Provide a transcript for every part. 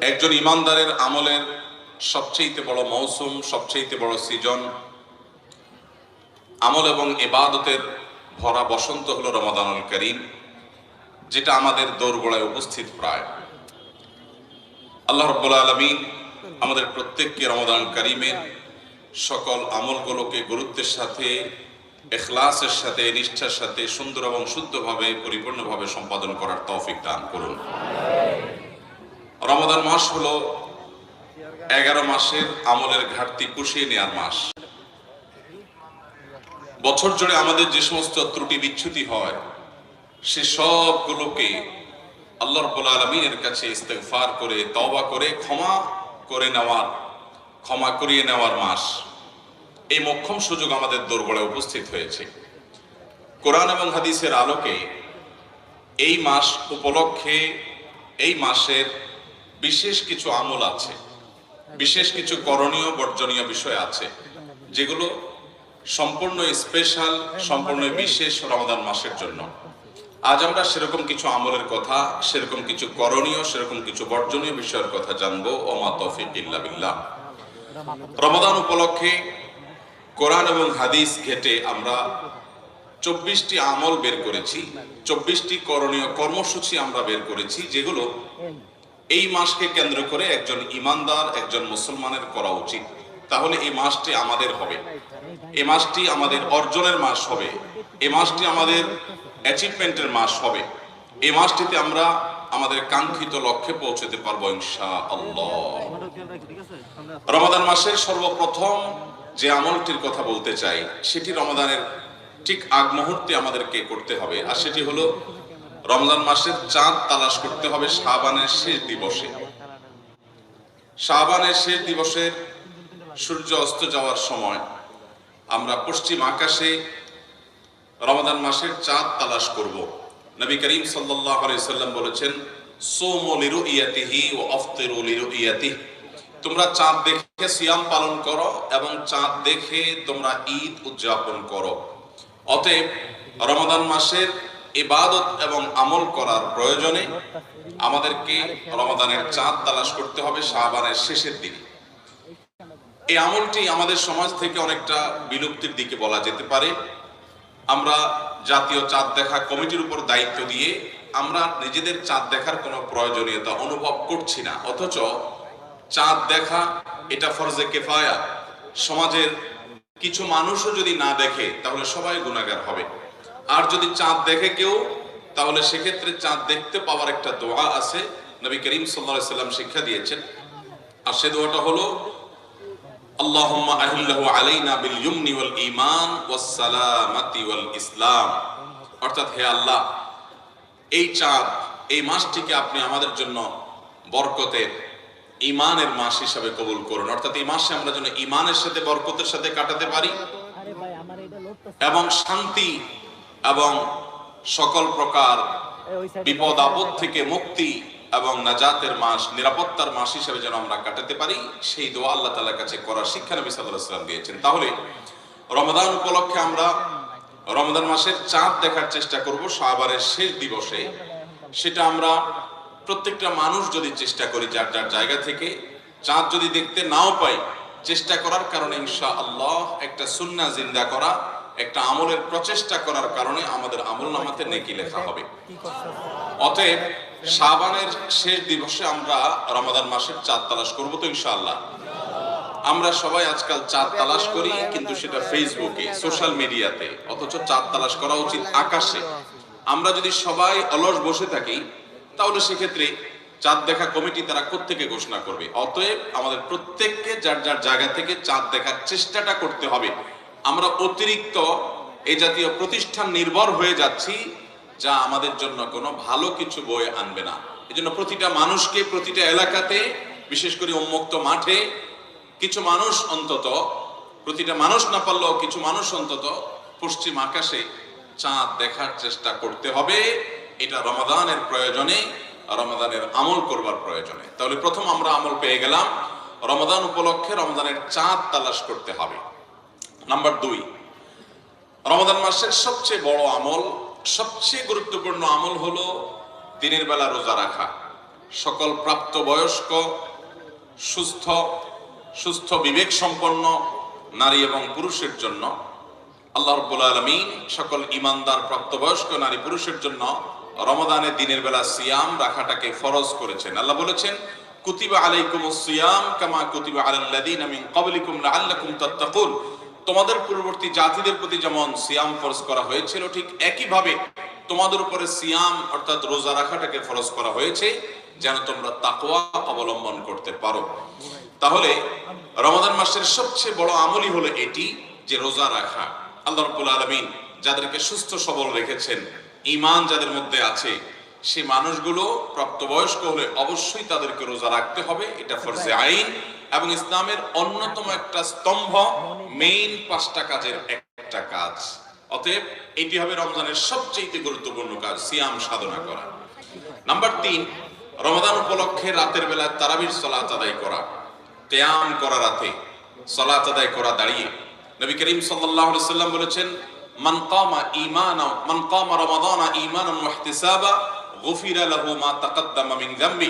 একজন ইমানদারের আমলের সবচেয়ে বড় মৌসুম, সবচেয়ে বড় সিজন, আমল এবং ইবাদতের ভরা বসন্ত হলো রমাদানুল করিম, যেটা আমাদের দোরগোড়ায় উপস্থিত প্রায়। আল্লাহ রাব্বুল আলামিন আমাদের প্রত্যেককে রমাদানুল করিমের সকল আমলগুলোকে গুরুত্বের সাথে, ইখলাসের সাথে, নিষ্ঠার সাথে সুন্দর এবং শুদ্ধভাবে, পরিপূর্ণভাবে সম্পাদন করার তৌফিক দান করুন। রমাদান মাস হলো 11 মাসের আমলের ঘাটতি পুষিয়ে নেওয়ার মাস। বছর জুড়ে আমাদের যে সমস্ত ত্রুটি বিচ্যুতি হয়, সে সবগুলোকে আল্লাহ রাব্বুল আলামিনের কাছে ইস্তেগফার করে, তওবা করে ক্ষমা করিয়ে নেওয়ার মাস। এই মোক্ষম সুযোগ আমাদের দোরগোড়ায় উপস্থিত হয়েছে। কোরআন এবং হাদিসের আলোকে এই মাস উপলক্ষে এই মাসের বিশেষ কিছু আমল আছে, বিশেষ কিছু করণীয় বর্জনীয় বিষয় আছে, যেগুলো সম্পূর্ণ স্পেশাল, সম্পূর্ণ বিশেষ রমাদান মাসের জন্য। আজ আমরা সেরকম কিছু আমলের কথা, সেরকম কিছু করণীয়, সেরকম কিছু বর্জনীয় বিষয়ের কথা জানবো। ওমা তৌফিক ইল্লা বিল্লাহ। রমাদান উপলক্ষে কোরআন এবং হাদিস ঘেটে আমরা 24টি আমল বের করেছি, 24টি করণীয় কর্মসূচি আমরা বের করেছি, যেগুলো এই মাসকে কেন্দ্র করে একজন ইমানদার, একজন মুসলমানের করা উচিত। তাহলে এই মাসটি আমাদের হবে, এই মাসটি আমাদের অর্জনের মাস হবে, এই মাসটি আমাদের অ্যাচিভমেন্টের মাস হবে, এই মাসটিতে আমরা আমাদের কাঙ্ক্ষিত লক্ষ্যে পৌঁছতে পারবো ইনশাআল্লাহ। রমাদান মাসের সর্বপ্রথম যে আমলটির কথা বলতে চাই, সেটি রমাদানের ঠিক আগ মুহূর্তে আমাদেরকে করতে হবে, আর সেটি হলো রমজান মাসের চাঁদ তালাশ করতে হবে শাবানের শেষ দিবসে। শাবানের শেষ দিবসের সূর্য অস্ত যাওয়ার সময় আমরা পশ্চিম আকাশে রমাদান মাসের চাঁদ তালাশ করব। নবী করিম সাল্লাল্লাহু আলাইহি সাল্লাম বলেছেন, সুমু লিরুইয়াতিহি ওয়া আফতিরু লিরুইয়াতিহি। তোমরা চাঁদ দেখে সিয়াম পালন করো এবং চাঁদ দেখে তোমরা ঈদ উদযাপন করো। অতএব রমাদান মাসের ইবাদত এবং আমল করার প্রয়োজনে আমাদেরকে রমাদানের চাঁদ তালাশ করতে হবে শাবানের শেষের দিকে। এই আমলটি আমাদের সমাজ থেকে অনেকটা বিলুপ্তির দিকে বলা যেতে পারে। আমরা জাতীয় চাঁদ দেখা কমিটির উপর দায়িত্ব দিয়ে আমরা নিজেদের চাঁদ দেখার কোনো প্রয়োজনীয়তা অনুভব করছি না, অথচ চাঁদ দেখা এটা ফরজে কিফায়া। সমাজের কিছু মানুষও যদি না দেখে তাহলে সবাই গুনাহগার হবে, আর যদি চাঁদ দেখে কেউ, তাহলে সেক্ষেত্রে চাঁদ দেখতে পাওয়ার একটা দোয়া আছে, নবী করিম সাল্লাল্লাহু আলাইহি সাল্লাম শিক্ষা দিয়েছেন। আর সে দোয়াটা হলো, আল্লাহুম্মা আহিল্লাহু আলাইনা বিল ইয়ুমনি ওয়াল ঈমান ওয়াস সালামাতি ওয়াল ইসলাম। অর্থাৎ, হে আল্লাহ, এই চাঁদ, এই মাসটিকে আপনি আমাদের জন্য বরকতের, ঈমানের মাস হিসাবে কবুল করুন। অর্থাৎ এই মাসে আমরা যেন ঈমানের সাথে, বরকতের সাথে কাটাতে পারি এবং শান্তি এবং সকল প্রকার বিপদ আপদ থেকে মুক্তি এবং নাজাতের মাস, নিরাপত্তার মাস হিসেবে যেন আমরা কাটাতে পারি, সেই দোয়া আল্লাহ তাআলার কাছে করার শিক্ষা নবী সাল্লাল্লাহু আলাইহি ওয়াসাল্লাম দিয়েছেন। তাহলে রমাদান উপলক্ষে আমরা রমাদান মাসের চাঁদ দেখার চেষ্টা করব শাবানের শেষ দিবসে। সেটা আমরা প্রত্যেকটা মানুষ যদি চেষ্টা করি যার যার জায়গা থেকে, চাঁদ যদি দেখতে নাও পাই, চেষ্টা করার কারণে ইনশাআল্লাহ একটা সুন্নাহ জিন্দা করা, একটা আমলের প্রচেষ্টা করার কারণে আমাদের আমলনামাতে নেকি লেখা হবে। অতএব শাবানের শেষ দিবসে আমরা রমাদান মাসের চাঁদ তালাশ করব তো ইনশাআল্লাহ। আমরা সবাই আজকাল চাঁদ তালাশ করি, কিন্তু সেটা ফেসবুকে, সোশ্যাল মিডিয়াতে, অথচ চাঁদ তালাশ করা উচিত আকাশে। আমরা যদি সবাই অলস বসে থাকি, তাহলে সেক্ষেত্রে চাঁদ দেখা কমিটি তারা কোত্থেকে ঘোষণা করবে? অতএব আমাদের প্রত্যেককে যার যার জায়গা থেকে চাঁদ দেখার চেষ্টাটা করতে হবে। আমরা অতিরিক্ত এই জাতীয় প্রতিষ্ঠান নির্ভর হয়ে যাচ্ছি, যা আমাদের জন্য কোনো ভালো কিছু বয়ে আনবে না। এই জন্য প্রতিটা মানুষকে, প্রতিটা এলাকাতে, বিশেষ করে উন্মুক্ত মাঠে কিছু মানুষ অন্তত, প্রতিটা মানুষ না পারলেও কিছু মানুষ অন্তত পশ্চিম আকাশে চাঁদ দেখার চেষ্টা করতে হবে। এটা রমাদানের প্রয়োজনে, রমাদানের আমল করবার প্রয়োজনে। তাহলে প্রথম আমরা আমল পেয়ে গেলাম, রমাদান উপলক্ষে রমাদানের চাঁদ তালাশ করতে হবে। নাম্বার 2, রমাদান মাসের সবচেয়ে বড় আমল, সবচেয়ে গুরুত্বপূর্ণ আমল হলো দিনের বেলা রোজা রাখা। সকল প্রাপ্তবয়স্ক সুস্থ সুস্থ বিবেক সম্পন্ন নারী এবং পুরুষের জন্য আল্লাহ রাব্বুল আলামিন সকল ঈমানদার প্রাপ্তবয়স্ক নারী পুরুষের জন্য রমাদানের দিনের বেলা সিয়াম রাখাটাকে ফরজ করেছেন। আল্লাহ বলেছেন, কুতিবা আলাইকুমুস সিয়াম কামা কুতিবা আলাল লাযিনা মিন ক্বাবলিকুম লাআল্লাকুম তাত্তাকুন। তোমাদের পূর্ববর্তী জাতিদের প্রতি যেমন সিয়াম ফরজ করা হয়েছিল, ঠিক একইভাবে তোমাদের উপরে সিয়াম অর্থাৎ রোজা রাখাটাকে ফরজ করা হয়েছে যেন তোমরা তাকওয়া অবলম্বন করতে পারো। তাহলে রমাদান মাসের সবচেয়ে বড় আমলই হলো এটি যে রোজা রাখা। আল্লাহ রাব্বুল আলামিন যাদেরকে সুস্থ সবল রেখেছেন, ঈমান যাদের মধ্যে আছে, সেই মানুষগুলো প্রাপ্তবয়স্ক হলে অবশ্যই তাদেরকে রোজা রাখতে হবে। এটা ফরজে আইন এবং ইসলামের অন্যতম একটা স্তম্ভ, মেইন 5টা কাজের একটা কাজ। অতএব এটি হবে রমজানের সবচেয়ে গুরুত্বপূর্ণ কাজ, সিয়াম সাধনা করা। নাম্বার 3, রমাদান উপলক্ষে রাতের বেলা তারাবির সালাত আদায় করা, কিয়াম করা, রাতে সালাত আদায় করা দাঁড়িয়ে। নবী করিম সাল্লাল্লাহু আলাইহি সাল্লাম বলেছেন, মান কামা রমাদানা ঈমানান ওয়া ইহতিসাবা গুফিরা লাহু মা তাকাদ্দামা মিন যামবি।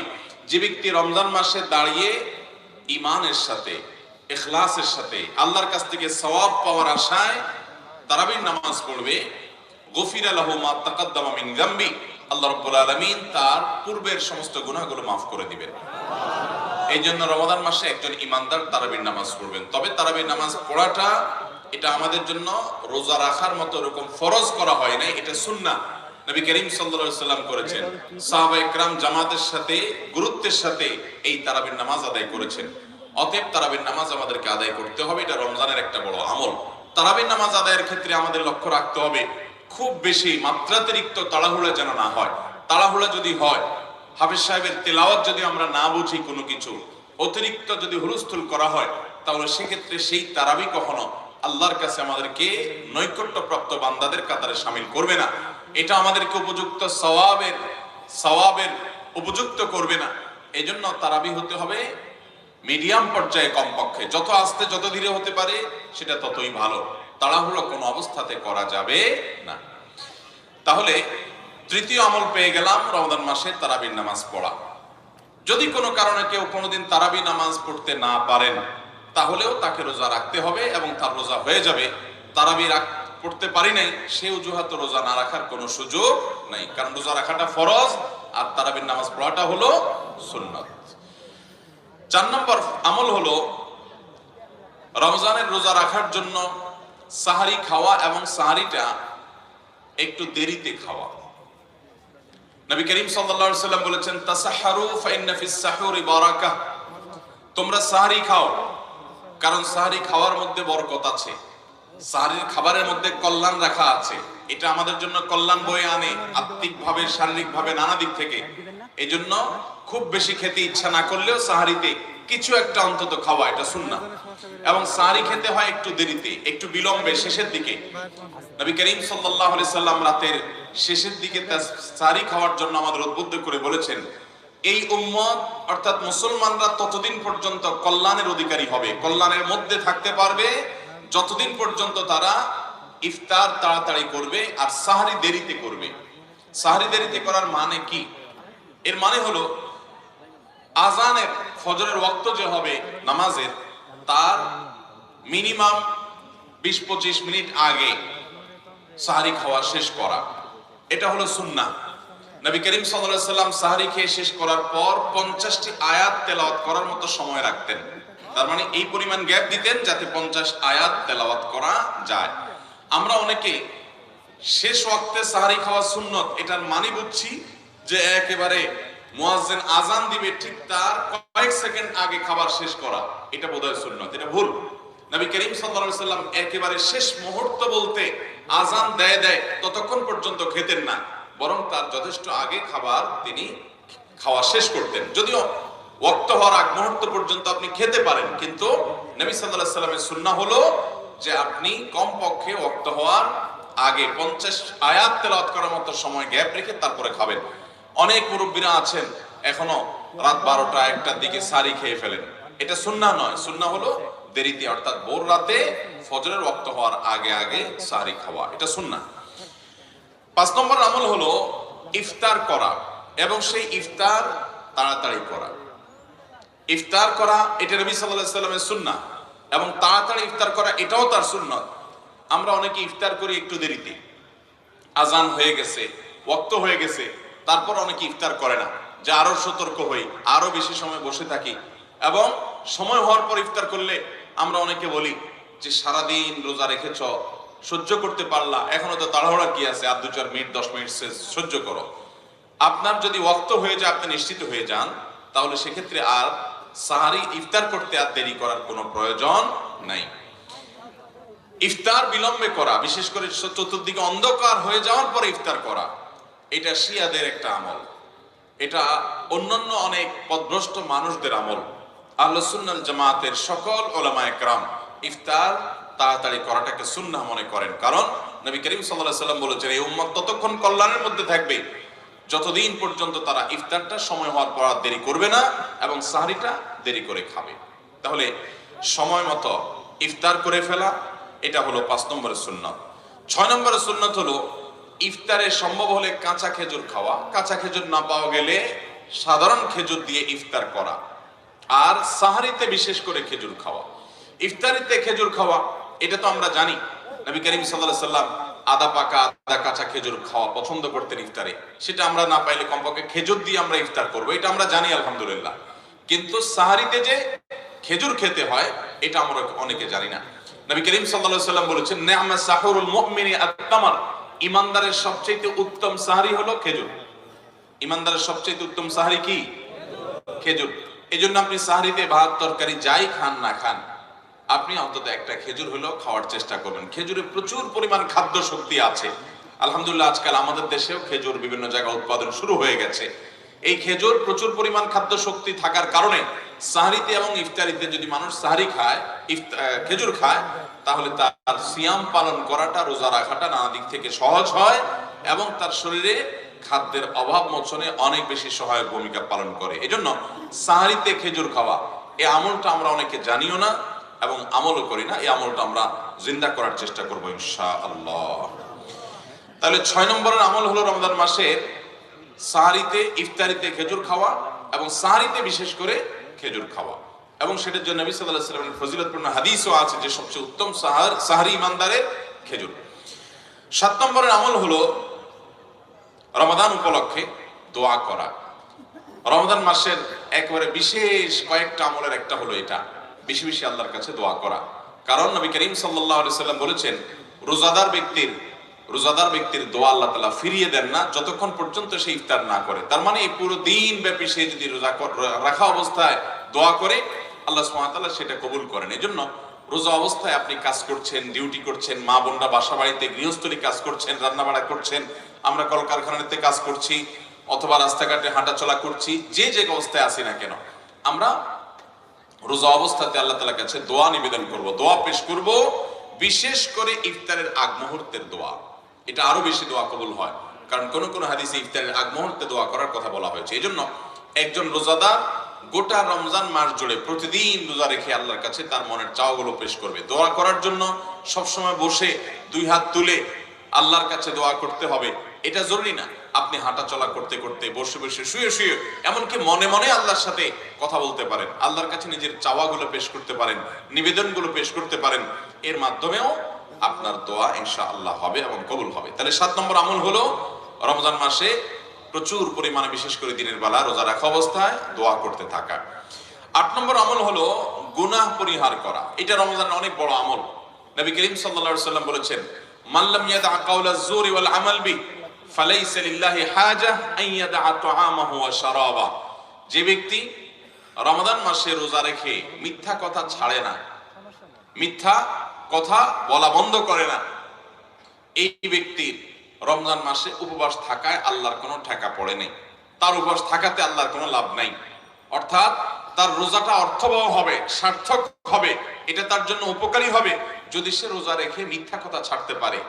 যে ব্যক্তি রমজান মাসে দাঁড়িয়ে ঈমানের সাথে, ইখলাসের সাথে আল্লাহর কাছ থেকে সওয়াব পাওয়ার আশায় তারাবির নামাজ পড়বে, গুফিরা লাহু মা তাকাদ্দামা মিন যামবি, আল্লাহ রাব্বুল আলামিন তার পূর্বের সমস্ত গুনাহগুলো মাফ করে দিবেন। এই জন্য রমাদান মাসে একজন ঈমানদার তারাবির নামাজ পড়বেন। তবে তারাবির নামাজ পড়াটা এটা আমাদের জন্য রোজা রাখার মতো এরকম ফরজ করা হয় নাই, এটা সুন্নাহ। নবী করিম সাল্লাল্লাহু আলাইহি সাল্লাম করেছেন, সাহাবায়ে কেরাম জামাতের সাথে গুরুত্বের সাথে এই তারাবির নামাজ আদায় করেছেন। অতএব তারাবির নামাজ আমাদেরকে আদায় করতে হবে, এটা রমজানের একটা বড় আমল। তারাবির নামাজ আদায়ের ক্ষেত্রে আমাদের লক্ষ্য রাখতে হবে খুব বেশি মাত্রাতিরিক্ত তাড়াহুড়া যেন না হয়। তাড়াহুড়া যদি হয়, হাফেজ সাহেবের তেলাওয়াত যদি আমরা না বুঝি, কোনো কিছু অতিরিক্ত যদি হুলস্থুল করা হয়, তাহলে সেক্ষেত্রে সেই তারাবি কখনো আল্লাহর কাছে আমাদেরকে নৈকট্যপ্রাপ্ত বান্দাদের কাতারে শামিল করবে না। এটা আমাদেরকে উপযুক্ত সওয়াবের উপযুক্ত করবে না। এই জন্য তারাবি হতে হবে মিডিয়াম পর্যায়ে, কমপক্ষে যত আস্তে যত ধীরে হতে পারে সেটা ততই ভালো। তাড়াহুড়ো কোনো অবস্থাতে করা যাবে না। তাহলে তৃতীয় আমল পেয়ে গেলাম, রমাদান মাসে তারাবির নামাজ পড়া। যদি কোনো কারণে কেউ কোনোদিন তারাবি নামাজ পড়তে না পারেন, তাহলেও তাকে রোজা রাখতে হবে এবং তার রোজা হয়ে যাবে। তারাবি পড়তে পারি নাই, সে অজুহাত রোজা না রাখার কোনো সুযোগ নাই, কারণ রোজা রাখাটা ফরজ আর তারাবির নামাজ পড়াটা হলো সুন্নাত। 4 নম্বর আমল হলো রমজানের রোজা রাখার জন্য সাহারি খাওয়া এবং সাহারিটা একটু দেরিতে খাওয়া। নবী করিম সাল্লাল্লাহু আলাইহি সাল্লাম বলেছেন, তাসাহহারু ফাইন্না ফিস সাহুরি বারাকাহ। তোমরা সাহারি খাও, কারণ সাহারি খাওয়ার মধ্যে বরকত আছে, সাহারির খাবারের মধ্যে কল্যাণ রাখা আছে। এটা আমাদের জন্য কল্যাণ বয়ে আনে, আত্মিকভাবে, শারীরিকভাবে, নানা দিক থেকে। এই জন্য খুব বেশি খেতে ইচ্ছা না করলেও সাহারিতে কিছু একটা অন্তত খাওয়া, এটা সুন্নাহ। এবং সাহারি খেতে হয় একটু দেরিতে, একটু বিলম্বে, শেষের দিকে। নবী করিম সাল্লাল্লাহু আলাইহি সাল্লাম রাতের শেষের দিকে সাহারি খাওয়ার জন্য আমাদের উদ্বুদ্ধ করে বলেছেন, এই উম্মত অর্থাৎ মুসলমানরা ততদিন পর্যন্ত কল্যাণের অধিকারী হবে, কল্যাণের মধ্যে থাকতে পারবে যতদিন পর্যন্ত তারা ইফতার তাড়াতাড়ি করবে আর সাহারি দেরিতে করবে। সাহারি দেরিতে করার মানে কি? এর মানে হলো আজানের, ফজরের ওয়াক্ত যে হবে নামাজের, তার মিনিমাম 20-25 মিনিট আগে সাহারি খাওয়া শেষ করা। এটা হলো সুন্নাহ। নবী করিম সাল্লাল্লাহু আলাইহি সাল্লাম সাহারি খেয়ে শেষ করার পর 50টি আয়াত তেলাওয়াত করার মতো সময় রাখতেন। তার মানে এই পরিমাণ গ্যাপ দিতেন যাতে 50 আয়াত তেলাওয়াত করা যায়। আমরা অনেকে শেষ ওয়াক্তে সাহারি খাওয়া সুন্নত, এটার মানে বুঝছি যে একেবারে মুয়াজ্জিন আজান দিবে ঠিক তার কয়েক সেকেন্ড আগে খাবার শেষ করা, এটা বোধহয় সুন্নত। এটা ভুল। নবী করিম সাল্লাল্লাহু আলাইহি সাল্লাম একেবারে শেষ মুহূর্ত বলতে আজান দেয় ততক্ষণ পর্যন্ত খেতেন না, বরং তার যথেষ্ট আগে খাবার তিনি খাওয়া শেষ করতেন। যদিও ওয়াক্ত হওয়ার আগ মুহূর্ত পর্যন্ত আপনি খেতে পারেন, কিন্তু নবী সাল্লাল্লাহু আলাইহি সাল্লামের সুন্নাহ হলো যে আপনি কমপক্ষে ওয়াক্ত হওয়ার আগে 50 আয়াত তেলাওয়াত করার মতো সময় গ্যাপ রেখে তারপরে খাবেন। অনেক মুরব্বীরা আছেন এখনো রাত 12টা-1টার দিকে সাহারি খেয়ে ফেলেন। এটা সুন্নাহ নয়। সুন্নাহ হলো দেরিতে, অর্থাৎ ভোর রাতে ফজরের ওয়াক্ত হওয়ার আগে সাহারি খাওয়া, এটা সুন্নাহ। 5 নম্বর আমল হলো ইফতার করা, এবং সেই ইফতার তাড়াতাড়ি করা। ইফতার করা এটা নবী সাল্লাল্লাহু আলাইহি সাল্লামের সুন্নাহ, এবং তাড়াতাড়ি ইফতার করা এটাও তার সুন্নাত। আমরা অনেকে ইফতার করি একটু দেরিতে, আজান হয়ে গেছে, ওয়াক্ত হয়ে গেছে, তারপর অনেকে ইফতার করে না, যে আরো সতর্ক হই, আরো বেশি সময় বসে থাকি। এবং সময় হওয়ার পর ইফতার করলে আমরা অনেকে বলি যে সারাদিন রোজা রেখেছ, সহ্য করতে পারলা, এখনো তো তাড়াহুড়া কি আছে, আর 2-4 মিনিট 10 মিনিট সহ্য করো। আপনার যদি ওয়াক্ত হয়ে যায়, আপনি নিশ্চিত হয়ে যান, তাহলে সেক্ষেত্রে আর সাহারি ইফতার করতে আর দেরি করার কোনো প্রয়োজন নাই। ইফতার বিলম্বে করা, বিশেষ করে চতুর্দিকে অন্ধকার হয়ে যাওয়ার পরে ইফতার করা, এটা শিয়াদের একটা আমল, এটা অন্যান্য অনেক পথভ্রষ্ট মানুষদের আমল। আহলুস সুন্নাহ জামাতের সকল উলামায়ে কেরাম ইফতার তাড়াতাড়ি করাটাকে সুন্নাহ মনে করেন, কারণ নবী করিম সাল্লাল্লাহু আলাইহি ওয়াসাল্লাম বলেছেন এই উম্মত ততক্ষণ কল্যাণের মধ্যে থাকবে যতদিন পর্যন্ত তারা ইফতারটা সময় হওয়ার পর দেরি করবে না এবং সাহরিটা দেরি করে খাবে। তাহলে সময় মতো ইফতার করে ফেলা, এটা হলো 5 নম্বরের সুন্নাত। 6 নম্বরের সুন্নাত হলো ইফতারে সম্ভব হলে কাঁচা খেজুর খাওয়া, কাঁচা খেজুর না পাওয়া গেলে সাধারণ খেজুর দিয়ে ইফতার করা, আর সাহরিতে বিশেষ করে খেজুর খাওয়া। ইফতারিতে খেজুর খাওয়া এটা তো আমরা জানি, নবী করিম সাল্লাল্লাহু আলাইহি সাল্লাম আদা পাকা আদা কাঁচা খেজুর খাওয়া পছন্দ করতেন ইফতারে, সেটা আমরা না পাইলে কমপক্ষে খেজুর দিয়ে আমরা ইফতার করব, এটা আমরা জানি আলহামদুলিল্লাহ। কিন্তু সাহরিতে যে খেজুর খেতে হয় এটা আমরা অনেকে জানি না। নবী করিম সাল্লাল্লাহু আলাইহি সাল্লাম বলেছেন নি'মা সাহুরুল মুমিনি আত-তামার, ইমানদারের সবচেয়ে উত্তম সাহরি হলো খেজুর। ইমানদারের সবচেয়ে উত্তম সাহরি কি? খেজুর। এজন্য আপনি সাহরিতে ভাত তরকারি যাই খান না খান, আপনি অন্তত একটা খেজুর হলেও খাওয়ার চেষ্টা করবেন। খেজুরে প্রচুর পরিমাণ খাদ্য শক্তি আছে। আলহামদুলিল্লাহ আজকাল আমাদের দেশেও খেজুর বিভিন্ন জায়গায় উৎপাদন শুরু হয়ে গেছে। এই খেজুর প্রচুর পরিমাণ খাদ্য শক্তি থাকার কারণে সাহরিতে এবং ইফতারিতে যদি মানুষ সাহরি খায়, খেজুর খায়, তাহলে তার সিয়াম পালন করাটা, রোজা রাখাটা নানা দিক থেকে সহজ হয় এবং তার শরীরে খাদ্যের অভাব মোচনে অনেক বেশি সহায়ক ভূমিকা পালন করে। এজন্য সাহরিতে খেজুর খাওয়া এই আমলটা আমরা অনেকে জানিও না এবং আমলও করি না। এই আমলটা আমরা জিন্দা করার চেষ্টা করবো ইনশাআল্লাহ। তাহলে 6 নম্বরের আমল হলো রমজান মাসে সাহরিতে ইফতারিতে খেজুর খাওয়া এবং সাহরিতে বিশেষ করে খেজুর খাওয়া, এবং সেটার জন্য নবী সাল্লাল্লাহু আলাইহি ওয়াসাল্লামের ফজিলতপূর্ণ হাদিসও আছে যে সবচেয়ে উত্তম সাহরি ইমানদারের খেজুর। 7 নম্বরের আমল হলো রমাদান উপলক্ষে দোয়া করা। রমাদান মাসের একেবারে বিশেষ কয়েকটা আমলের একটা হলো এটা, বেশি বেশি আল্লাহর কাছে দোয়া করা। কারণ নবী করিম সাল্লাল্লাহু আলাইহি ওয়াসাল্লাম বলেছেন রোজাদার ব্যক্তির দোয়া আল্লাহ তাআলা ফিরিয়ে দেন না যতক্ষণ পর্যন্ত সে ইফতার না করে। তার মানে এই পুরো দিন ব্যাপী সে যদি রোজা রাখা অবস্থায় দোয়া করে, আল্লাহ সুবহানাহু ওয়া তাআলা সেটা কবুল করেন। এজন্য রোজা অবস্থায় আপনি কাজ করছেন, ডিউটি করছেন, মা বোনরা বাসা বাড়িতে গৃহস্থলী কাজ করছেন, রান্না বাড়া করছেন, আমরা কলকারখানাতে কাজ করছি, অথবা রাস্তাঘাটে হাঁটাচলা করছি, যে যে অবস্থায় আছি না কেন, আমরা রোজা অবস্থাতে আল্লাহ তাআলার কাছে দোয়া নিবেদন করব, দোয়া পেশ করব। বিশেষ করে ইফতারের আগ মুহূর্তের দোয়া, এটা আরো বেশি দোয়া কবুল হয়, কারণ কোন কোন হাদিসে ইফতারের আগ মুহূর্তে দোয়া করার কথা বলা হয়েছে। এজন্য একজন রোজাদার গোটা রমজান মাস জুড়ে প্রতিদিন রোজা রেখে আল্লাহর কাছে তার মনের চাওয়াগুলো পেশ করবে। দোয়া করার জন্য সবসময় বসে 2 হাত তুলে আল্লাহর কাছে দোয়া করতে হবে এটা জরুরি না। আপনি হাঁটা চলা করতে করতে, বসে বসে, শুয়ে শুয়ে, এমনকি মনে মনে আল্লাহর সাথে কথা বলতে পারেন, আল্লাহর কাছে নিজের চাওয়াগুলো পেশ করতে পারেন, নিবেদনগুলো পেশ করতে পারেন। এর মাধ্যমেও আপনার দোয়া ইনশাআল্লাহ হবে এবং কবুল হবে। তাহলে 7 নম্বর আমল হলো রমজান মাসে প্রচুর পরিমাণে, বিশেষ করে দিনের বেলা রোজা রাখা অবস্থায় দোয়া করতে থাকা। 8 নম্বর আমল হলো গুনাহ পরিহার করা। এটা রমজানের অনেক বড় আমল। নবী করিম সাল্লাল্লাহু আলাইহি ওয়াসাল্লাম বলেছেন মান লাম ইয়াদা কাওলা যুরি ওয়াল আমাল বি ফালাইসা লিল্লাহি হাজা আন ইয়াদা তাআমাহু ওয়া শারাবা। যে ব্যক্তি রমজান মাসে রোজা রেখে মিথ্যা কথা ছাড়ে না, মিথ্যা কথা বলা বন্ধ করে না, এই ব্যক্তির রমজান মাসে উপবাস থাকায় আল্লাহর কোনো ঠেকা পড়ে নেই, তার উপবাস থাকাতে আল্লাহর কোনো লাভ নাই। অর্থাৎ তার রোজাটা অর্থবহ হবে, সার্থক হবে, এটা তার জন্য উপকারী হবে যদি সে রোজা রেখে মিথ্যা কথা ছাড়তে পারে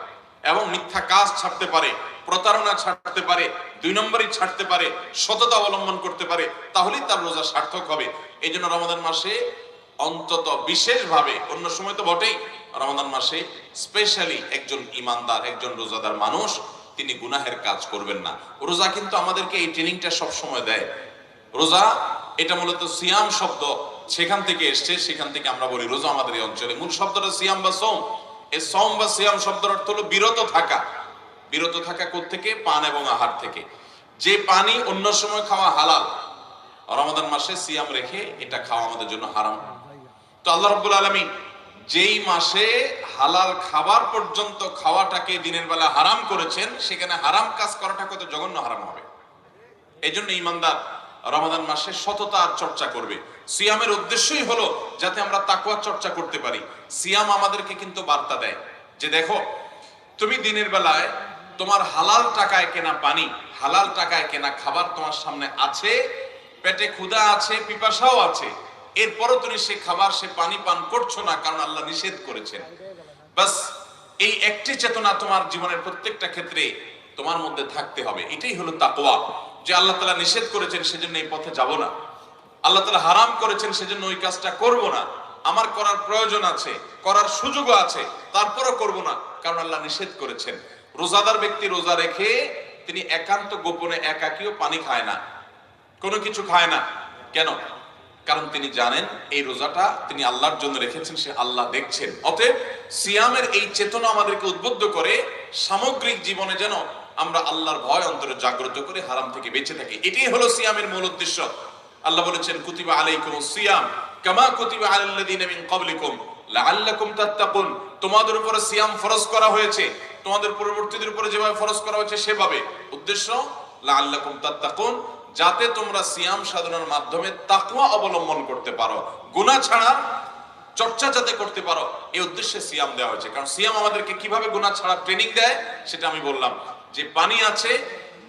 এবং মিথ্যা কাজ ছাড়তে পারে, প্রতারণা ছাড়তে পারে, 2 নম্বরই ছাড়তে পারে, সততা অবলম্বন করতে পারে, তাহলেই তার রোজা সার্থক হবে। এই জন্য রমজান মাসে অন্তত বিশেষভাবে, অন্য সময় তো বটেই, রমজান মাসে স্পেশালি একজন ইমানদার, একজন রোজাদার মানুষ তিনি গুনাহের কাজ করবেন না। রোজা কিন্তু আমাদেরকে এই ট্রেনিংটা সব সময় দেয়। রোজা এটা মূলত সিয়াম শব্দ সেখান থেকে এসছে, সেখান থেকে আমরা বলি রোজা আমাদের এই অঞ্চলে। মূল শব্দটা সিয়াম বা সোম। এই সোম বা সিয়াম শব্দের অর্থ হলো বিরত থাকা। বিরত থাকা কোত্থেকে? পান এবং আহার থেকে। যে পানি অন্য সময় খাওয়া হালাল, রমাদান মাসে সিয়াম রেখে এটা খাওয়া আমাদের জন্য হারাম। তো আল্লাহ রাব্বুল আলামিন যেই মাসে হালাল খাবার পর্যন্ত খাওয়াটাকে দিনের বেলা হারাম করেছেন, সেখানে হারাম কাজ করাটা কত জঘন্য হারাম হবে। এই জন্য ইমানদার রমাদান মাসে সততার চর্চা করবে। সিয়ামের উদ্দেশ্যই হলো যাতে আমরা তাকওয়ার চর্চা করতে পারি। সিয়াম আমাদেরকে কিন্তু বার্তা দেয় যে দেখো, তুমি দিনের বেলায় তোমার হালাল টাকায় কেনা পানি, হালাল টাকায় কেনা খাবার তোমার সামনে আছে, পেটে ক্ষুধা আছে, পিপাসাও আছে, এরপরও তুমি সে খাবার সে পানি পান করছো না, কারণ আল্লাহ নিষেধ করেছেন। বাস এই একটি চেতনা তোমার জীবনের প্রত্যেকটা ক্ষেত্রে তোমার মধ্যে থাকতে হবে। এটাই হলো তাকওয়া, যে আল্লাহ তাআলা নিষেধ করেছেন সেজন্য এই পথে যাব না, আল্লাহ তাআলা হারাম করেছেন সেজন্য ওই কাজটা করব না, আমার করার প্রয়োজন আছে, করার সুযোগও আছে, তারপরও করব না, কারণ আল্লাহ নিষেধ করেছেন। রোজাদার ব্যক্তি রোজা রেখে তিনি একান্ত গোপনে একাকীও পানি খায় না, কোনো কিছু খায় না। কেন? কারণ তিনি জানেন এই রোজাটা তিনি আল্লাহর জন্য রেখেছেন, সে আল্লাহ দেখছেন। অতএব সিয়ামের এই চেতনা আমাদেরকে উদ্বুদ্ধ করে সামগ্রিক জীবনে যেন আমরা আল্লাহর ভয় অন্তরে জাগ্রত করে হারাম থেকে বেঁচে থাকি। এটাই হলো সিয়ামের মূল উদ্দেশ্য। আল্লাহ বলেছেন কুতিবা আলাইকুমুস সিয়াম কামা কুতিবা আলাল্লাযিনা মিন ক্বাবলিকুম লাআল্লাকুম তাত্তাকুন। তোমাদের উপরে সিয়াম ফরজ করা হয়েছে, তোমাদের পূর্ববর্তীদের উপরে যেভাবে ফরজ করা হয়েছে সেভাবে। উদ্দেশ্য লাআল্লাকুম তাত্তাকুন, যাতে তোমরা সিয়াম সাধনার মাধ্যমে তাকওয়া অবলম্বন করতে পারো, গুনাহ ছাড়া চর্চা যাতে করতে পারো, এই উদ্দেশ্যে সিয়াম দেওয়া হয়েছে। কারণ সিয়াম আমাদেরকে কিভাবে গুনাহ ছাড়া ট্রেনিং দেয় সেটা আমি বললাম, যে পানি আছে,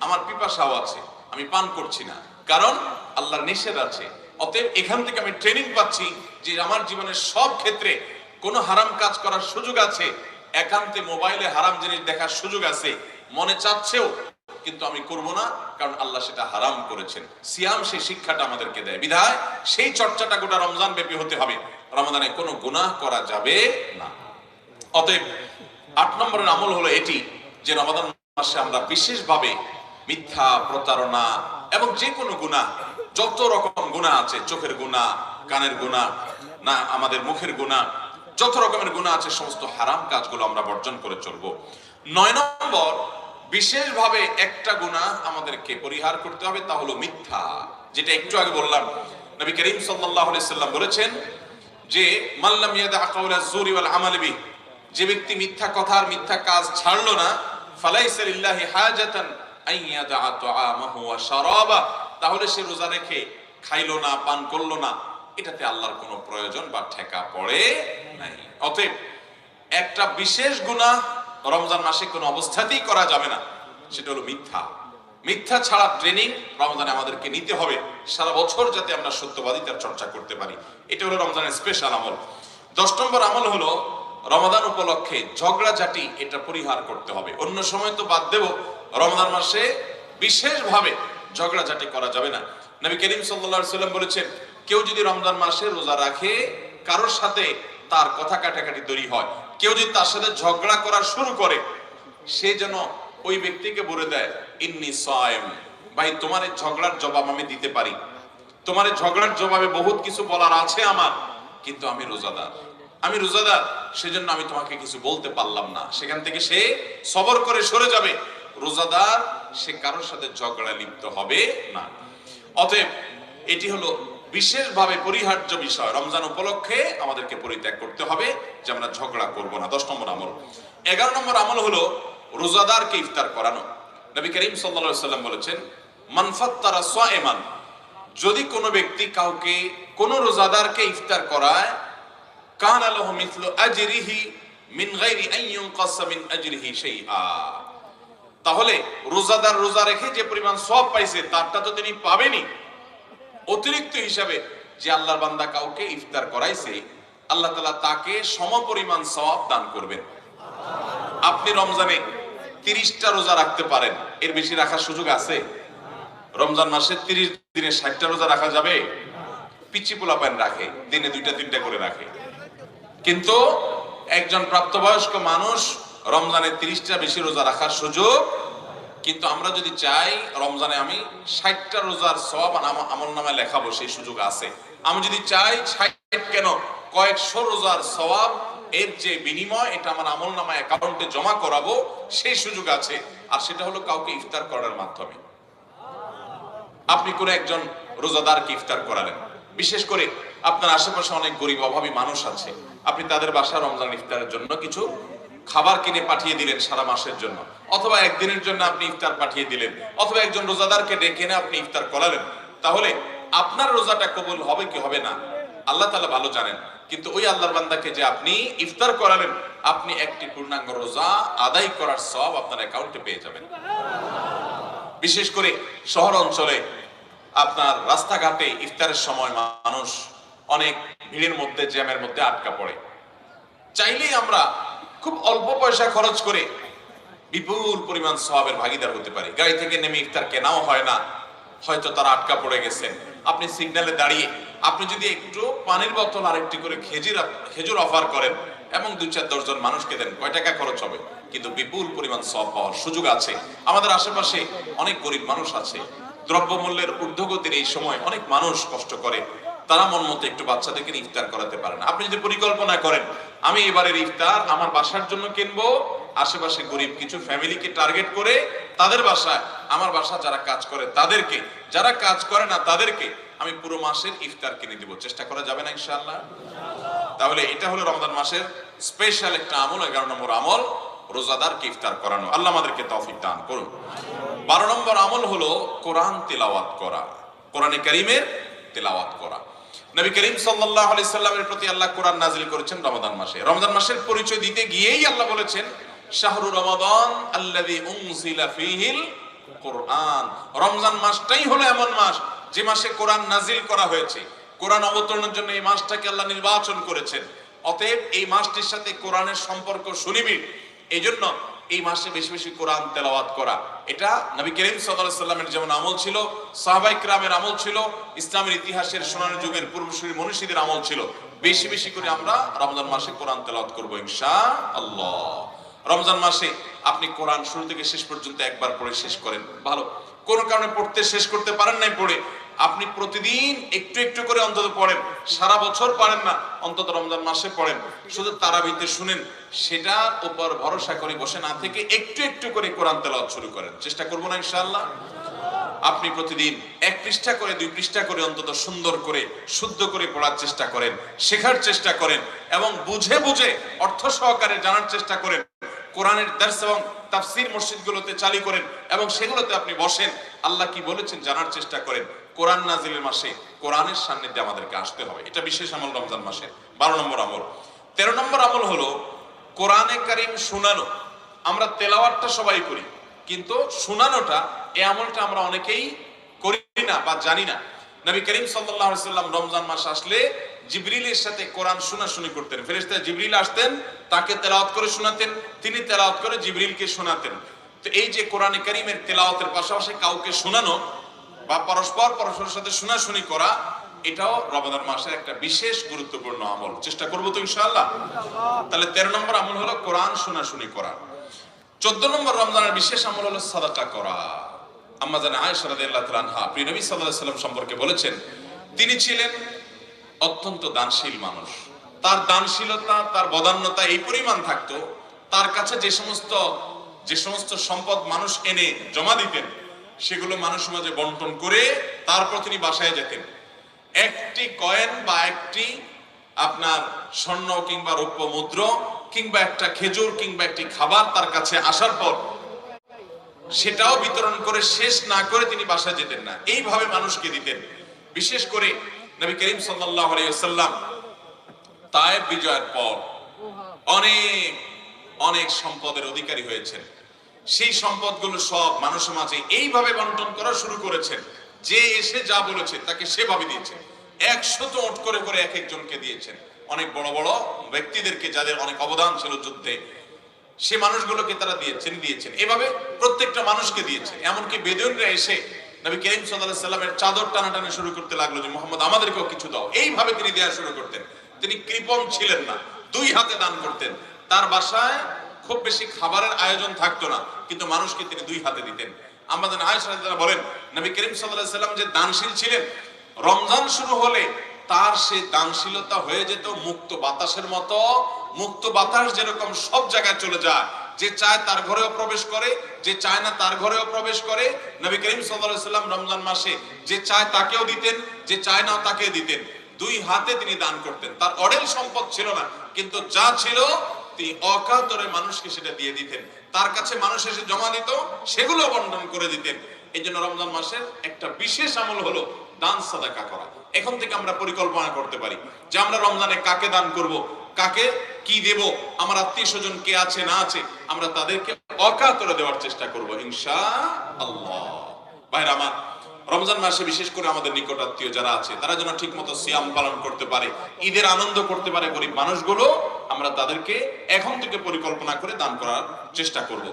আমার পিপাসাও আছে, আমি পান করছি না, কারণ আল্লাহর নিষেধ আছে। অতএব এখান থেকে আমি ট্রেনিং পাচ্ছি যে আমার জীবনের সব ক্ষেত্রে কোনো হারাম কাজ করার সুযোগ আছে, একান্তে মোবাইলে হারাম জিনিস দেখার সুযোগ আছে, মনে চাচ্ছেও কিন্তু আমি করব না, কারণ আল্লাহ সেটা হারাম করেছেন। সিয়াম সেই শিক্ষাটা আমাদেরকে দেয়, বিধায় সেই চর্চাটা গোটা রমজান ব্যাপী হতে হবে। রমজানে কোনো গুনাহ করা যাবে না। অতএব 8 নম্বরের আমল হলো এটি, যে রমাদান মাসে আমরা বিশেষভাবে মিথ্যা, প্রতারণা এবং যে কোনো গুনাহ, যত রকম গুনাহ আছে, চোখের গুনাহ, কানের গুনাহ, না আমাদের মুখের গুনাহ, যত রকমের গুনাহ আছে, সমস্ত হারাম কাজগুলো আমরা বর্জন করে চলবো। 9 নম্বর, বিশেষভাবে একটা গুনাহ আমাদেরকে পরিহার করতে হবে, তা হলো মিথ্যা। যেটা একটু আগে বললাম, নবী করিম সাল্লাল্লাহু আলাইহি সাল্লাম বলেছেন যে মান লাম ইয়াদা কাওলা যুরি ওয়াল আমাল বিহি, যে ব্যক্তি মিথ্যা কথা আর মিথ্যা কাজ ছাড়লো না, ফালাইসা লিল্লাহি হাজাতান আন ইয়াদা তাআমাহু ওয়া শারাবা, তাহলে সে রোজা রেখে খাইলো না, পান করলো না, এটাতে আল্লাহর কোনো প্রয়োজন বা ঠেকা পড়ে নাই। অতএব একটা বিশেষ গুনাহ রমজান মাসে কোনো অবস্থাতেই করা যাবে না, সেটা হলো মিথ্যা। মিথ্যা ছাড়া ট্রেনিং রমজানে আমাদেরকে নিতে হবে, সারা বছর যাতে আমরা সত্যবাদিতার চর্চা করতে পারি। এটা হলো রমজানের স্পেশাল আমল। 10 নম্বর আমল হলো রমাদান উপলক্ষে ঝগড়াঝাটি, এটা পরিহার করতে হবে। অন্য সময় তো বাদ দেব, রমজান মাসে বিশেষভাবে ঝগড়াঝাটি করা যাবে না। নবী করিম সাল্লাল্লাহু আলাইহি সাল্লাম বলেছেন, কেউ যদি রমজান মাসে রোজা রাখে, কারোর সাথে তার কথা কাটাকাটি তৈরি হয়, কেউ যদি তার সাথে ঝগড়া করা শুরু করে, সে যেন ওই ব্যক্তিকে বলে দেয় ইন্নী সায়েম, ভাই তোমার এই ঝগড়ার জবাব আমি দিতে পারি, তোমার এই ঝগড়ার জবাবে বহুত কিছু বলার আছে আমার, কিন্তু আমি রোজাদার, আমি রোজাদার, সেজন্য আমি তোমাকে কিছু বলতে পারলাম না। সেখান থেকে সে সবর করে সরে যাবে। রোজাদার সে কারোর সাথে ঝগড়া লিপ্ত হবে না। অতএব এটি হলো বিশেষভাবে পরিহার্য বিষয়, রমজান উপলক্ষে আমাদেরকে পরিত্যাগ করতে হবে যে আমরা ঝগড়া করব না। 10 নম্বর আমল। 11 নম্বর আমল হলো রোজাদারকে ইফতার করানো। নবী করিম সাল্লাল্লাহু আলাইহি সাল্লাম বলেছেন, মান ফাত্তারা সায়েমান, যদি কোনো ব্যক্তি কাউকে, কোন রোজাদারকে ইফতার করায়, কানা লাহু মিসলু আজরিহি মিন গায়রি আন ইউনকাসা মিন আজরিহি শাইআ, তাহলে রোজাদার রোজা রেখে যে পরিমাণ সওয়াব পাইছে তারটা তো তিনি পাবেনই, অতিরিক্ত হিসাবে যে আল্লাহর বান্দা কাউকে ইফতার করাইছে, আল্লাহ তাআলা তাকে সমপরিমাণ সওয়াব দান করবেন। আপনি রমজানে 30টা রোজা রাখতে পারেন, এর বেশি রাখার সুযোগ আছে? রমজান মাসে 30 দিনে 60টা রোজা রাখা যাবে? পিচি পোলাপান রাখে, দিনে 2টা 3টা করে রাখে। কিন্তু একজন প্রাপ্তবয়স্ক মানুষ রমজানে 30টা বেশি রোজা রাখার সুযোগ কিন্তু আমরা যদি চাই রমজানে আমি 60টা রোজার সওয়াব আমল নামায় লেখাবো, সেই সুযোগ আছে। আমি যদি চাই 60 কেন কয়েকশো রোজার সওয়াব এর যে বিনিময় এটা আমার আমল নামায় অ্যাকাউন্টে জমা করাবো, সেই সুযোগ আছে। আর সেটা হলো কাউকে ইফতার করার মাধ্যমে। আপনি করে একজন রোজাদারকে ইফতার করালেন, বিশেষ করে আপনার আশেপাশে অনেক গরিব অভাবী মানুষ আছে, আপনি তাদের বাসায় রমজান ইফতারের জন্য কিছু খাবার কিনে পাঠিয়ে দিলেন সারা মাসের জন্য, অথবা একদিনের জন্য আপনি ইফতার পাঠিয়ে দিলেন, অথবা একজন রোজাদারকে ডেকে এনে আপনি ইফতার করালেন। তাহলে আপনার রোজাটা কবুল হবে কি হবে না আল্লাহ তাআলা ভালো জানেন, কিন্তু ওই আল্লাহর বান্দাকে যে আপনি ইফতার করালেন, আপনি একটি পূর্ণাঙ্গ রোজা আদায় করার সওয়াব আপনার অ্যাকাউন্টে পেয়ে যাবেন। বিশেষ করে শহর অঞ্চলে আপনার রাস্তাঘাটে ইফতারের সময় মানুষ অনেক ভিড়ের মধ্যে, জ্যামের মধ্যে আটকা পড়ে। চাইলেই আমরা খুব অল্প পয়সা খরচ করে বিপুল পরিমাণ সওয়াবের ভাগীদার হতে পারি। গাড়ি থেকে নেমে ইফতার কেনাও হয় না, হয়তো তারা আটকা পড়ে গেছেন, আপনি সিগন্যালে দাঁড়িয়ে আপনি যদি একটু পানির বোতল আর একটি করে খেজুর অফার করেন এবং 2-4-10 জন মানুষকে দেন, কয় টাকা খরচ হবে? কিন্তু বিপুল পরিমাণ সওয়াব পাওয়ার সুযোগ আছে। আমাদের আশেপাশে অনেক গরিব মানুষ আছে, দ্রব্যমূল্যের ঊর্ধ্বগতির এই সময় অনেক মানুষ কষ্ট করে, তারা মন মতো একটু বাচ্চাদেরকে ইফতার করাতে পারে না। আপনি যদি পরিকল্পনা করেন আমি এবারের ইফতার আমার বাসার জন্য কিনবো, আশেপাশে গরিব কিছু ফ্যামিলিকে টার্গেট করে তাদের বাসায়, আমার বাসা যারা কাজ করে তাদেরকে, যারা কাজ করে না তাদেরকে আমি পুরো মাসের ইফতার কিনে দিব, চেষ্টা করা যাবে না ইনশাআল্লাহ? তাহলে এটা হলো রমজান মাসের স্পেশাল একটা আমল, 11 নম্বর আমল, রোজাদারকে ইফতার করানো। আল্লাহ আমাদেরকে তৌফিক দান করুন। 12 নম্বর আমল হলো কোরআন তিলাওয়াত করা, কোরআনে কারীমের তিলাওয়াত করা। নবী করিম সাল্লাল্লাহু আলাইহি সাল্লামের প্রতি আল্লাহ কোরআন নাযিল করেছেন রমজান মাসে। রমজান মাসের পরিচয় দিতে গিয়েই আল্লাহ বলেছেন শাহরু রমাদান আল্লাযী উনজিলা ফীহিল কোরআন। রমজান মাসটাই হলো এমন মাস যে মাসে কোরআন নাযিল করা হয়েছে। কোরআন অবতরণের জন্য এই মাসটাকে আল্লাহ নির্বাচন করেছেন। অতএব এই মাসটির সাথে কোরআনের সম্পর্ক সুনিবিড়। এই জন্য এই মাসে বেশি বেশি কোরআন তেলাওয়াত করা, এটা নবী করিম সাল্লাল্লাহু আলাইহি সাল্লামের যেমন আমল ছিল, সাহাবায়ে কিরামের আমল ছিল, ইসলামের ইতিহাসের সোনালী যুগের পূর্বসূরি মনীষীদের আমল ছিল। বেশি বেশি করে আমরা রমজান মাসে কোরআন তেলাওয়াত করব ইনশাআল্লাহ। রমজান মাসে আপনি কোরআন শুরু থেকে শেষ পর্যন্ত একবার পড়ে শেষ করেন, ভালো। কোন কারণে পড়তে শেষ করতে পারেন নাই পড়ে, আপনি প্রতিদিন একটু একটু করে অন্তত পড়েন। সারা বছর পারেন না, অন্তত রমজান মাসে পড়েন, শুধু তারাবিতে শুনেন। সেটার উপর ভরসা করে বসে না থেকে একটু একটু করে কোরআন তেলাওয়াত শুরু করেন। চেষ্টা করব না ইনশাআল্লাহ? আপনি প্রতিদিন 1 পৃষ্ঠা করে 2 পৃষ্ঠা করে অন্তত সুন্দর করে শুদ্ধ করে পড়ার চেষ্টা করেন, শেখার চেষ্টা করেন এবং বুঝে বুঝে অর্থ সহকারে জানার চেষ্টা করেন। কোরআনের দর্স এবং তাফসীর মসজিদগুলোতে চালু করেন এবং সেগুলোতে আপনি বসেন, আল্লাহ কি বলেছেন জানার চেষ্টা করেন। কোরআন নাজিলের মাসে কোরআনের সান্নিধ্যে আমাদেরকে আসতে হবে, এটা বিশেষ আমল রমজান মাসে। 12 নম্বর আমল। 13 নম্বর আমল হলো কোরআনে কারীম শোনানো। আমরা তেলাওয়াতটা সবাই করি, কিন্তু শোনানোটা, এই আমলটা আমরা অনেকেই করি না বা জানি না। নবী করিম সাল্লাল্লাহু আলাইহি সাল্লাম রমজান মাস আসলে জিবরিলের সাথে কোরআন শোনাশুনি করতেন। ফেরেশতা জিবরিল আসতেন, তাকে তেলাওয়াত করে শোনাতেন, তিনি তেলাওয়াত করে জিবরিলকে শোনাতেন। তো এই যে কোরআনে কারীমের তেলাওয়াতের পাশাপাশি কাউকে শোনানো বা পরস্পর পরস্পরের সাথে শোনাশুনি করা, এটাও রমজান মাসের একটা বিশেষ গুরুত্বপূর্ণ আমল। চেষ্টা করবো তো ইনশাআল্লাহ? তাহলে 13 নম্বর আমল হলো কোরআন শোনাশুনি করা। 14 নম্বর রমজানের বিশেষ আমল হলো সাদাকা করা। আম্মা জান আয়েশা রাদিয়াল্লাহু তাআলা আনহা প্রিয় নবী সাল্লাল্লাহু আলাইহি সাল্লাম সম্পর্কে বলেছেন, তিনি ছিলেন অত্যন্ত দানশীল মানুষ। তার দানশীলতা, তার বদান্যতা এই পরিমাণ থাকতো, তার কাছে যে সমস্ত সম্পদ মানুষ এনে জমা দিতেন, সেগুলো মানুষ মাঝে বন্টন করে তারপর তিনি বাসায় যেতেন। একটি কয়েন বা একটি আপনার স্বর্ণ কিংবা রৌপ্য মুদ্র কিংবা একটা খেজুর কিংবা একটি খাবার তার কাছে আসার পর সেটাও বিতরণ করে শেষ না করে তিনি বাসায় যেতেন না, এইভাবে মানুষকে দিতেন। বিশেষ করে নবী করিম সাল্লাল্লাহু আলাইহি ওয়াসাল্লাম তায়েব বিজয়ের পর অনেক অনেক সম্পদের অধিকারী হয়েছেন। সেই সম্পদগুলো সব মানুষের মাঝে এইভাবে বন্টন করা শুরু করেছেন, যে এসে যা বলেছে তাকে সেভাবে দিয়েছেন। 100 উট করে করে এক একজনকে দিয়েছেন। অনেক বড় বড় ব্যক্তিদেরকে, যাদের অনেক অবদান ছিল যুদ্ধে, সে মানুষগুলোকে তারা দিয়েছেন। এভাবে প্রত্যেকটা মানুষকে দিয়েছেন। এমনকি বেদুইনরা এসে নবী করিম সাল্লাল্লাহু আলাইহি সাল্লামের চাদর টানাটানি শুরু করতে লাগলো যে মুহাম্মদ আমাদেরকেও কিছু দাও। এইভাবে তিনি দেয়া শুরু করতেন। তিনি কৃপণ ছিলেন না, 2 হাতে দান করতেন। তার বাসায় খুব বেশি খাবারের আয়োজন থাকতো না, কিন্তু মানুষকে তিনি দুই হাতে দিতেন। আমাদের আয়েশা রাদিয়াল্লাহু বলেন, নবী করিম সাল্লাল্লাহু আলাইহি সাল্লাম যে দানশীল ছিলেন, রমজান শুরু হলে তার সেই দানশীলতা হয়ে যেত মুক্ত বাতাসের মতো। মুক্ত বাতাস যেরকম সব জায়গায় চলে যায়, যে চায় তার ঘরেও প্রবেশ করে, যে চায় না তার ঘরেও প্রবেশ করে। নবী করিম সাল্লাল্লাহু আলাইহি সাল্লাম রমজান মাসে যে চায় তাকেও দিতেন, যে চায় না তাকে দিতেন। দুই হাতে তিনি দান করতেন। তার অঢেল সম্পদ ছিল না, কিন্তু যা ছিল তিনি অকাতরে মানুষকে সেটা দিয়ে দিতেন। তার কাছে মানুষ এসে জমা দিত, সেগুলো বন্টন করে দিতেন। এই জন্য রমজান মাসের একটা বিশেষ আমল হলো দান সাদাকা করা। এখন থেকে আমরা পরিকল্পনা করতে পারি যে আমরা রমজানে কাকে দান করব, কাকে কি দেব, আমার আত্মীয় স্বজন কে আছে না আছে, আমরা তাদেরকে অকাতরে দেওয়ার চেষ্টা করব ইনশাআল্লাহ। ভাইরা আমার, রমজান মাসে বিশেষ করে আমাদের নিকট আত্মীয় যারা আছে তারা যেন ঠিক মতো সিয়াম পালন করতে পারে, ঈদের আনন্দ করতে পারে গরিব মানুষগুলো, আমরা তাদেরকে এখন থেকে পরিকল্পনা করে দান করার চেষ্টা করব।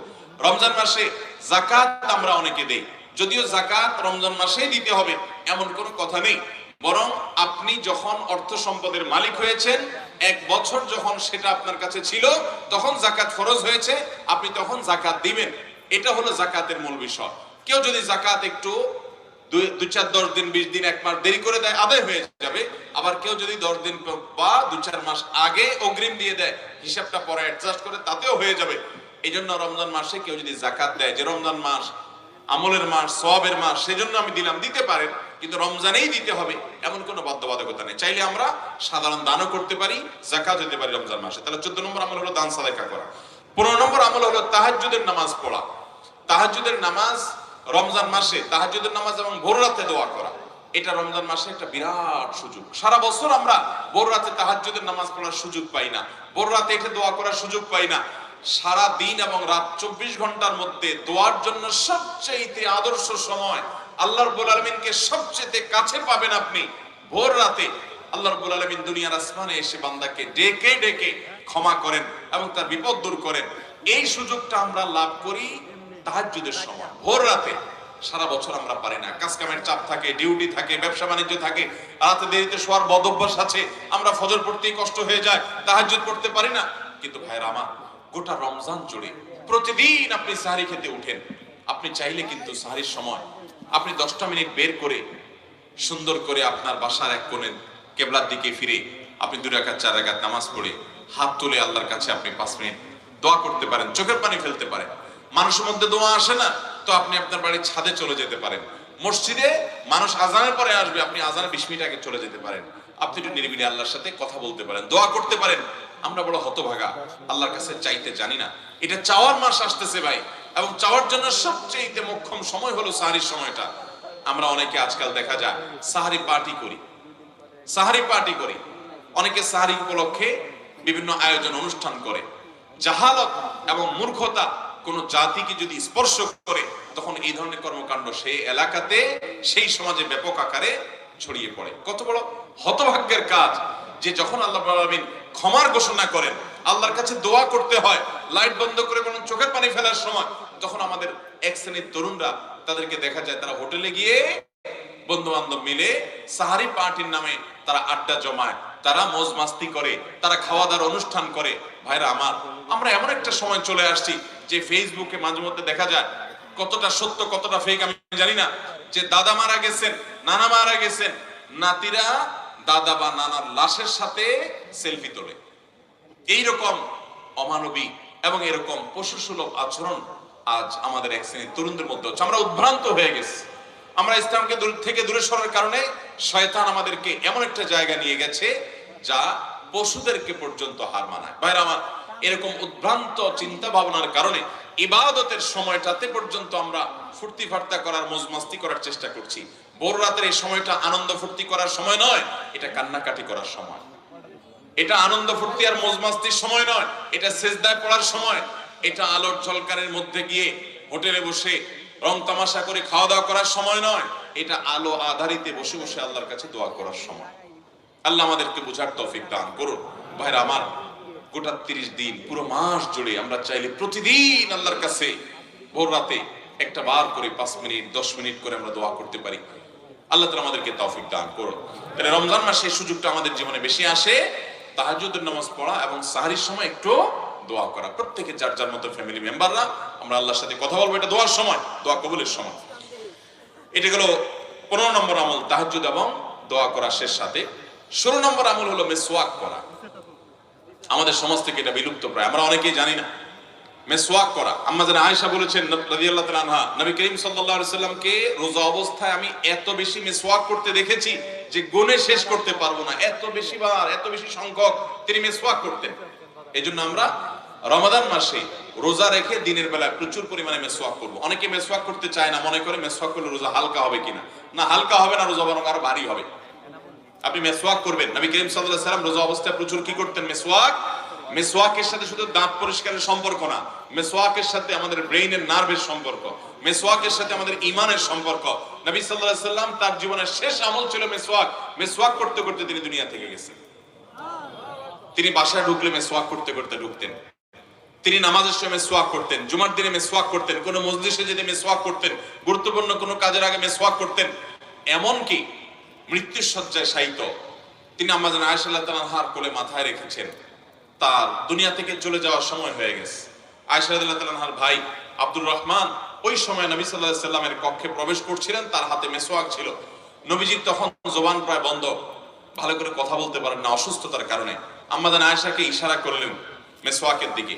রমজান মাসে যাকাত আমরা অনেকে দেই, যদিও যাকাত রমজান মাসেই দিতে হবে এমন কোনো কথা নেই, বরং আপনি যখন অর্থ সম্পদের মালিক হয়েছেন, এক বছর যখন সেটা আপনার কাছে ছিল তখন যাকাত ফরজ হয়েছে, আপনি তখন যাকাত দিবেন। এটা হলো যাকাতের মূল বিষয়। কেউ যদি যাকাত একটু 2-4 10 দিন 20 দিন 1 মাস দেরি করে দেয়, আদায় হয়ে যাবে। আবার কেউ যদি 10 দিন বা 2-4 মাস আগে অগ্রিম দিয়ে দেয়, হিসাবটা পরে অ্যাডজাস্ট করে, তাতেও হয়ে যাবে। এই জন্য রমজান মাসে কেউ যদি যাকাত দেয়, যে রমজান মাস আমলের মাস, সওয়াবের মাস, সেজন্য আমি দিলাম, দিতে পারেন, কিন্তু রমজানেই দিতে হবে এমন কোনো বাধ্যবাধকতা নেই। চাইলে আমরা সাধারণ দানও করতে পারি, যাকাত দিতে পারি রমজান মাসে। তাহলে 14 নম্বর আমল হলো দান সাদাকা করা। 15 নম্বর আমল হলো তাহাজ্জুদের নামাজ পড়া। তাহাজ্জুদের নামাজ রমজান মাসে, তাহাজ্জুদের নামাজ এবং ভোর রাতে দোয়া করা, এটা রমজান মাসে একটা বিরাট সুযোগ। সারা বছর আমরা ভোর রাতে তাহাজ্জুদের নামাজ পড়ার সুযোগ পাই না, ভোর রাতে এসে দোয়া করার সুযোগ পাই না। সারা দিন এবং রাত 24 ঘন্টার মধ্যে দোয়ার জন্য সবচেয়ে আদর্শ সময়, আল্লাহ রাব্বুল আলামিনকে সবচেয়ে কাছে পাবেন আপনি ভোর রাতে। আল্লাহ রাব্বুল আলামিন দুনিয়ার আসমানে এসে বান্দাকে ডেকে ডেকে ক্ষমা করেন এবং তার বিপদ দূর করেন। এই সুযোগটা আমরা লাভ করি তাহাজ্জুদের সময়, ভোর রাতে। সারা বছর আমরা পারি না, কাজ কামের চাপ থাকে, ডিউটি থাকে, ব্যবসা বাণিজ্য থাকে, রাতে দেরিতে শোয়ার বদ অভ্যাস আছে, আমরা ফজর পড়তেই কষ্ট হয়ে যায়, তাহাজ্জুদ পড়তে পারি না। কিন্তু ভাইরা আমার, গোটা রমজান জুড়ে প্রতিদিন আপনি সাহরি খেতে উঠেন, আপনি চাইলে কিন্তু সাহরির সময় আপনি 10টা মিনিট বের করে সুন্দর করে আপনার বাসার এক কোণে কেবলার দিকে ফিরে আপনি 2 রাকাত 4 রাকাত নামাজ পড়ে হাত তুলে আল্লাহর কাছে আপনি 5 মিনিট দোয়া করতে পারেন, চোখের পানি ফেলতে পারেন। মানুষের মধ্যে দোয়া আসে না, তো আপনি আপনার বাড়ির ছাদে চলে যেতে পারেন। মসজিদে মানুষ আজানের পরে আসবে, আপনি আজানের 20 মিনিট আগে চলে যেতে পারেন। আপনি একটু নিরিবিলি আল্লাহর সাথে কথা বলতে পারেন, দোয়া করতে পারেন। আমরা বড় হতভাগা, আল্লাহর কাছে চাইতে জানি না। এটা চাওয়ার মাস আসতেছে ভাই, এবং চাওয়ার জন্য সবচেয়ে মোক্ষম সময় হলো সাহরির সময়টা। আমরা অনেকে আজকাল দেখা যায় সাহরি পার্টি করি, সাহরি পার্টি করি, অনেকে সাহরি উপলক্ষে বিভিন্ন আয়োজন অনুষ্ঠান করে। জাহালত এবং মূর্খতা কোন জাতিকে যদি স্পর্শ করে, তখন এই ধরনের কর্মকাণ্ড সেই এলাকাতে, সেই সমাজে ব্যাপক আকারে ছড়িয়ে পড়ে। কত বড় হতভাগ্যের কাজ যে যখন আল্লাহ রাব্বুল আলামিন ক্ষমার ঘোষণা করেন, আল্লাহর কাছে দোয়া করতে হয়, লাইট বন্ধ করে বরং চোখের পানি ফেলার সময়, তখন আমাদের এক শ্রেণীর তরুণরা, তাদেরকে দেখা যায় তারা হোটেলে গিয়ে বন্ধু বান্ধব মিলে সাহারি পার্টির নামে তারা আড্ডা জমায়, তারা মौज মাস্তি করে, তারা খাওয়া দাওয়ার অনুষ্ঠান করে। ভাইরা আমার, আমরা এমন একটা সময় চলে আসছি যে ফেসবুকে মাঝে মধ্যে দেখা যায়, কতটা সত্য কতটা ফেক আমি জানি না, যে দাদা মারা গেছেন, নানা মারা গেছেন, নাতিরা দাদা বা নানার লাশের সাথে সেলফি তোলে। এইরকম অমানবিক এবং এরকম পশুসুলভ আচরণ আজ আমাদের এক শ্রেণীর তরুণদের মধ্যে হচ্ছে। আমরা উদ্ভ্রান্ত হয়ে গেছি। আমরা ইসলামকে দূর থেকে দূরে সরার কারণে শয়তান আমাদেরকে এমন একটা জায়গা নিয়ে গেছে যা পশুদেরকে পর্যন্ত হার মানায়। ভাইরা আমার, এরকম উদ্ভ্রান্ত চিন্তা ভাবনার কারণে ইবাদতের সময়টাতে পর্যন্ত আমরা ফুর্তি ফার্তা করার, মौज মাস্তি করার চেষ্টা করছি। ভোর রাতের এই সময়টা আনন্দ ফুর্তি করার সময় নয়, এটা কান্নাকাটি করার সময়। এটা আনন্দ ফুর্তি আর মौज মাস্তির সময় নয়, এটা সেজদায় পড়ার সময়। এটা আলোর ঝলকারের মধ্যে গিয়ে হোটেলে বসে রং তামাশা করে খাওয়া দাওয়া করার সময় নয়, এটা আলো আধারিতে বসে বসে আল্লাহর কাছে দোয়া করার সময়। আল্লাহ আমাদেরকে বুঝার তৌফিক দান করুন। ভাইরা আমার, গোটা 30 দিন পুরো মাস জুড়ে আমরা চাইলে প্রতিদিন আল্লাহর কাছে ভোর রাতে একটা বার করে 5 মিনিট 10 মিনিট করে আমরা দোয়া করতে পারি। আল্লাহ তাআলা আমাদেরকে তৌফিক দান করুন। তাহলে রমজান মাসে এই সুযোগটা আমাদের জীবনে বেশি আসে, তাহাজ্জুদের নামাজ পড়া এবং সাহরির সময় একটু দোয়া করা। প্রত্যেকে যার যার মতো ফ্যামিলি মেম্বাররা আমরা আল্লাহর সাথে কথা বলবো, এটা দোয়ার সময়, দোয়া কবুলের সময়। এটা গেল 15 নম্বর আমল, তাহাজ্জুদ এবং দোয়া করা শেষ সাথে। 16 নম্বর আমল হলো মিসওয়াক করা। আমাদের সমাজ থেকে এটা বিলুপ্ত প্রায়, আমরা অনেকেই জানি না। মিসওয়াক করা, আম্মা জান আয়েশা বলেছেন রাদিয়াল্লাহু তাআলা আনহা, নবী করিম সাল্লাল্লাহু আলাইহি সাল্লামকে রোজা অবস্থায় আমি এত বেশি মিসওয়াক করতে দেখেছি যে গুণে শেষ করতে পারবো না, এত বেশি বার, এত বেশি সংখ্যক তিনি মিসওয়াক করতেন। এজন্য আমরা রমাদান মাসে রোজা রেখে দিনের বেলায় প্রচুর পরিমাণে মিসওয়াক করব। অনেকে মিসওয়াক করতে চায় না, মনে করে মিসওয়াক করলে রোজা হালকা হবে কিনা। না, হালকা হবে না, রোজা বরং আরো ভারী হবে। আপনি মিসওয়াক করবেন। নবী করিম সাল্লাল্লাহু আলাইহি সাল্লাম রোজা অবস্থায় প্রচুর কি করতেন? মিসওয়াক। মিসওয়াকের সাথে শুধু দাঁত পরিষ্কারের সম্পর্ক না, মিসওয়াকের সাথে আমাদের ব্রেইনের নার্ভের সম্পর্ক, মিসওয়াকের সাথে আমাদের ঈমানের সম্পর্ক। নবী সাল্লাল্লাহু আলাইহি সাল্লাম তার জীবনের শেষ আমল ছিল মিসওয়াক। মিসওয়াক করতে করতে তিনি দুনিয়া থেকে গেছেন। তিনি বাসায় ঢুকলে মিসওয়াক করতে করতে ঢুকতেন। তিনি নামাজের সময় মিসওয়াক করতেন, জুমার দিনে মিসওয়াক করতেন, কোন মজলিসে যেতে মিসওয়াক করতেন, গুরুত্বপূর্ণ কোনো কাজের আগে মিসওয়াক করতেন। এমনকি মৃত্যুর শয্যায় শায়িত তিনি আম্মা জান আয়েশা রাদিয়াল্লাহু তাআলা আনহার কোলে মাথায় রেখেছেন। তার দুনিয়া থেকে চলে যাওয়ার সময় হয়ে গেছে। আয়েশা রাদিয়াল্লাহু তাআলা আনহার ভাই আব্দুর রহমান ওই সময় নবী সাল্লাল্লাহু আলাইহি সাল্লামের কক্ষে প্রবেশ করছিলেন, তার হাতে মিসওয়াক ছিল। নবীজি তখন জবান প্রায় বন্ধ, ভালো করে কথা বলতে পারেন না অসুস্থতার কারণে। আম্মা জান আয়েশাকে ইশারা করলেন মিসওয়াকের দিকে।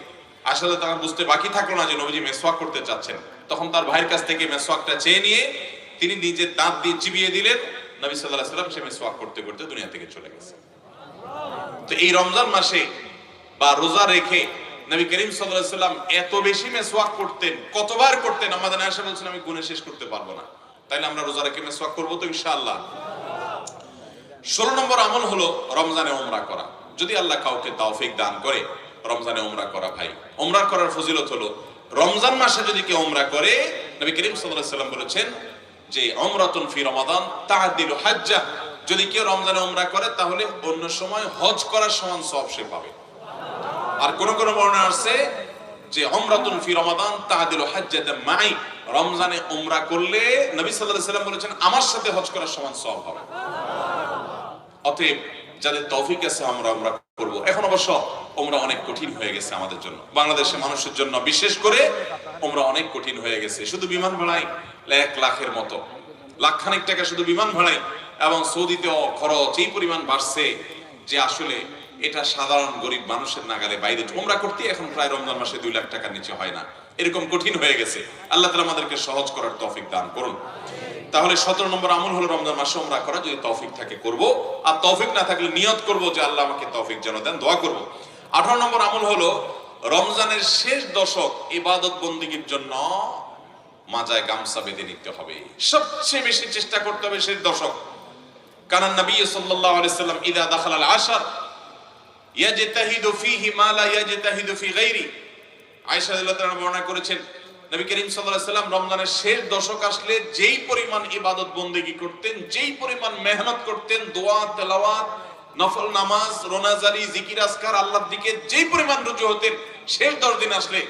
আয়েশা রাদিয়াল্লাহু তাআলা বুঝতে বাকি থাকলো না যে নবীজি মিসওয়াক করতে চাচ্ছেন। তখন তার ভাইয়ের কাছ থেকে মিসওয়াকটা চেয়ে নিয়ে তিনি নিজের দাঁত দিয়ে চিবিয়ে দিলেন। নবী সাল্লাল্লাহু আলাইহি সাল্লাম সে মিসওয়াক করতে করতে দুনিয়া থেকে চলে গেছে। তো এই রমজান মাসে বা রোজা রেখে নবী করিম সাল্লাল্লাহু আলাইহি সাল্লাম এত বেশি মিসওয়াক করতেন, কতবার করতেন আম্মা জান আয়েশা বলছেন আমি গুণে শেষ করতে পারবো না। তাইলে আমরা রোজা রেখে মিসওয়াক করব তো ইনশাআল্লাহ। 16 নম্বর আমল হলো রমজানে উমরা করা। যদি আল্লাহ কাউকে তৌফিক দান করে রমজানে উমরা করা, ভাই উমরা করার ফজিলত হলো রমজান মাসে যদি কেউ উমরা করে, নবী করিম সাল্লাল্লাহু আলাইহি সাল্লাম বলেছেন যে উমরাতুন ফি রমাদান তা'দিলু হাজ্জাহ। যদি কেউ রমজানে উমরা করে তাহলে অন্য সময় হজ করার সমান সওয়াব সে পাবে। আর কোন কোন বর্ণনা আছে যে উমরাতুন ফি রমাদান তা'দিলু হাজ্জাতাম মাই, রমজানে উমরা করলে নবী সাল্লাল্লাহু আলাইহি সাল্লাম বলেছেন আমার সাথে হজ করার সমান সওয়াব হবে। অতএব যাদের তৌফিক আছে আমরা উমরা করব। এখন অবশ্য উমরা অনেক কঠিন হয়ে গেছে আমাদের জন্য, বাংলাদেশের মানুষের জন্য বিশেষ করে উমরা অনেক কঠিন হয়ে গেছে। শুধু বিমান ভাড়াই 1 লাখের মতো, লাখখানেক টাকা শুধু বিমান ভাড়াই, এবং সৌদিতেও খরচ এই পরিমাণ বাড়ছে যে আসলে এটা সাধারণ গরিব মানুষের নাগালে বাইরে। উমরা করতে এখন প্রায় রমজান মাসে 2 লাখ টাকার নিচে হয় না, এরকম কঠিন হয়ে গেছে। আল্লাহ তাআলা আমাদেরকে সহজ করার তৌফিক দান করুন। তাহলে 17 নম্বর আমল হলো রমজান মাসে উমরা করা। যদি তৌফিক থাকে করব, আর তৌফিক না থাকলে নিয়ত করব যে আল্লাহ আমাকে তৌফিক যেন দেন, দোয়া করব। 18 নম্বর আমল হলো রমজানের শেষ দশক ইবাদত বন্দেগীর জন্য মাজায় গামছা বেঁধে নিতে হবে। সবচেয়ে বেশি চেষ্টা করতে হবে শেষ দশক। কারণ নবী সাল্লাল্লাহু আলাইহি সাল্লাম ইদা দাখালাল আশর ইয়াজতাহিদু ফীহি মা লা ইয়াজতাহিদু ফী গায়রি। আয়েশা রাদিয়াল্লাহু তাআলা বর্ণনা করেছেন নবী করিম সাল্লাল্লাহু আলাইহি সাল্লাম রমজানের শেষ দশক আসলে যেই পরিমাণ ইবাদত বন্দেগী করতেন, যেই পরিমাণ মেহনত করতেন, দোয়া তেলাওয়াত নফল নামাজ রোনাজারি জিকির আজকার আল্লাহর দিকে যেই পরিমাণ রুজু হতেন, শেষ 10 দিন আসলে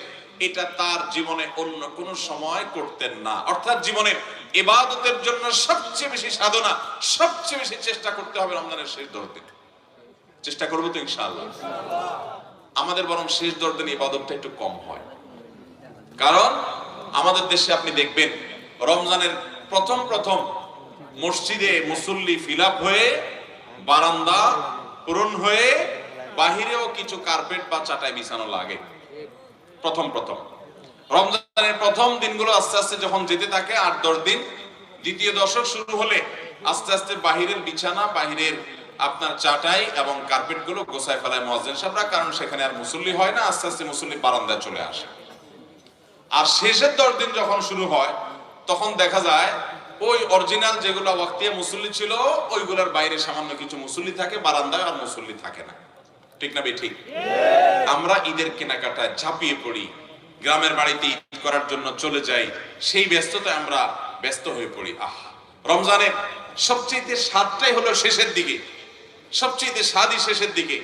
এটা তার জীবনে অন্য কোন সময় করতেন না। অর্থাৎ জীবনে ইবাদতের জন্য সবচেয়ে বেশি সাধনা, সবচেয়ে বেশি চেষ্টা করতে হবে রমজানের শেষ 10 দিন। চেষ্টা করবো তো ইনশাআল্লাহ। আমাদের বরং শেষ 10 দিন ইবাদতটা একটু কম হয়, কারণ আমাদের দেশে আপনি দেখবেন রমজানের প্রথম মসজিদে মুসল্লি ফিল আপ হয়ে, বারান্দা পূরণ হয়ে, বাহিরেও কিছু কার্পেট বা চাটাই বিছানো লাগে। প্রথম রমজানের প্রথম দিনগুলো আস্তে আস্তে যখন যেতে থাকে 8-10 দিন, দ্বিতীয় দশক শুরু হলে আস্তে আস্তে বাহিরের বিছানা, বাহিরের আপনার চাটাই এবং কার্পেট গুলো গোছায় ফেলায় মুয়াজ্জিন সাহেবরা, কারণ সেখানে আর মুসল্লি হয় না। আস্তে আস্তে মুসল্লি বারান্দায় চলে আসে। আর শেষের 10 দিন যখন শুরু হয় তখন দেখা যায় ওই অরিজিনাল যেগুলো ওয়াক্তিয়া মুসল্লি ছিল ওইগুলোর বাইরে সামান্য কিছু মুসল্লি থাকে, বারান্দায় আর মুসল্লি থাকে না। ঠিক না ঠিক? আমরা ঈদের কেনাকাটায় ঝাঁপিয়ে পড়ি, গ্রামের বাড়িতে ঈদ করার জন্য চলে যাই, সেই ব্যস্ততায় আমরা ব্যস্ত হয়ে পড়ি। রমজানের সবচেয়ে স্বাদটাই হলো শেষের দিকে, সবচেয়ে স্বাদই শেষের দিকে।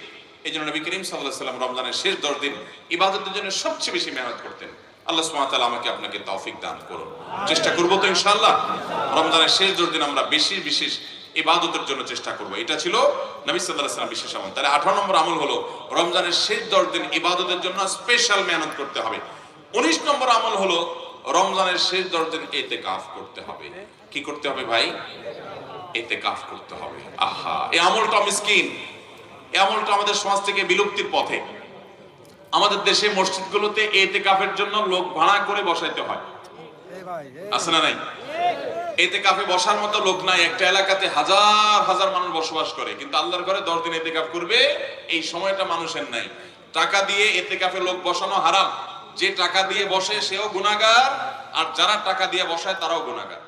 এই জন্য নবী করিম সাল্লাল্লাহু আলাইহি সাল্লাম রমজানের শেষ 10 দিন ইবাদতের জন্য সবচেয়ে বেশি মেহনত করতেন। আল্লাহ সুবহানাহু ওয়া তাআলা আমাকে আপনাকে তৌফিক দান করুন। চেষ্টা করব তো ইনশাআল্লাহ রমজানের শেষ 10 দিন আমরা বেশি ইবাদতের জন্য চেষ্টা করব। এটা ছিল নবী সাল্লাল্লাহু আলাইহি ওয়াসাল্লাম বিশেষ আমল। তাহলে 18 নম্বর আমল হলো রমজানের শেষ 10 দিন ইবাদতের জন্য স্পেশাল মেহনত করতে হবে। 19 নম্বর আমল হলো রমজানের শেষ 10 দিন ইতিকাফ করতে হবে। কি করতে হবে ভাই? ইতিকাফ করতে হবে। আহা, এই আমলটা মিসকিন, এই আমলটা আমাদের সমাজ থেকে বিলুপ্তির পথে। আমাদের দেশে মসজিদগুলোতে ইতিকাফের জন্য লোক ভাড়া করে বসাইতে হয়, আছে না নাই? ইতিকাফে বসার মতো লোক নাই। একটা এলাকাতে হাজার হাজার মানুষ বসবাস করে, কিন্তু আল্লাহর ঘরে 10 দিন ইতিকাফ করবে এই সময়টা মানুষের নাই। টাকা দিয়ে ইতিকাফে লোক বসানো হারাম। যে টাকা দিয়ে বসে সেও গুনাহগার, আর যারা টাকা দিয়ে বসায় তারাও গুনাহগার।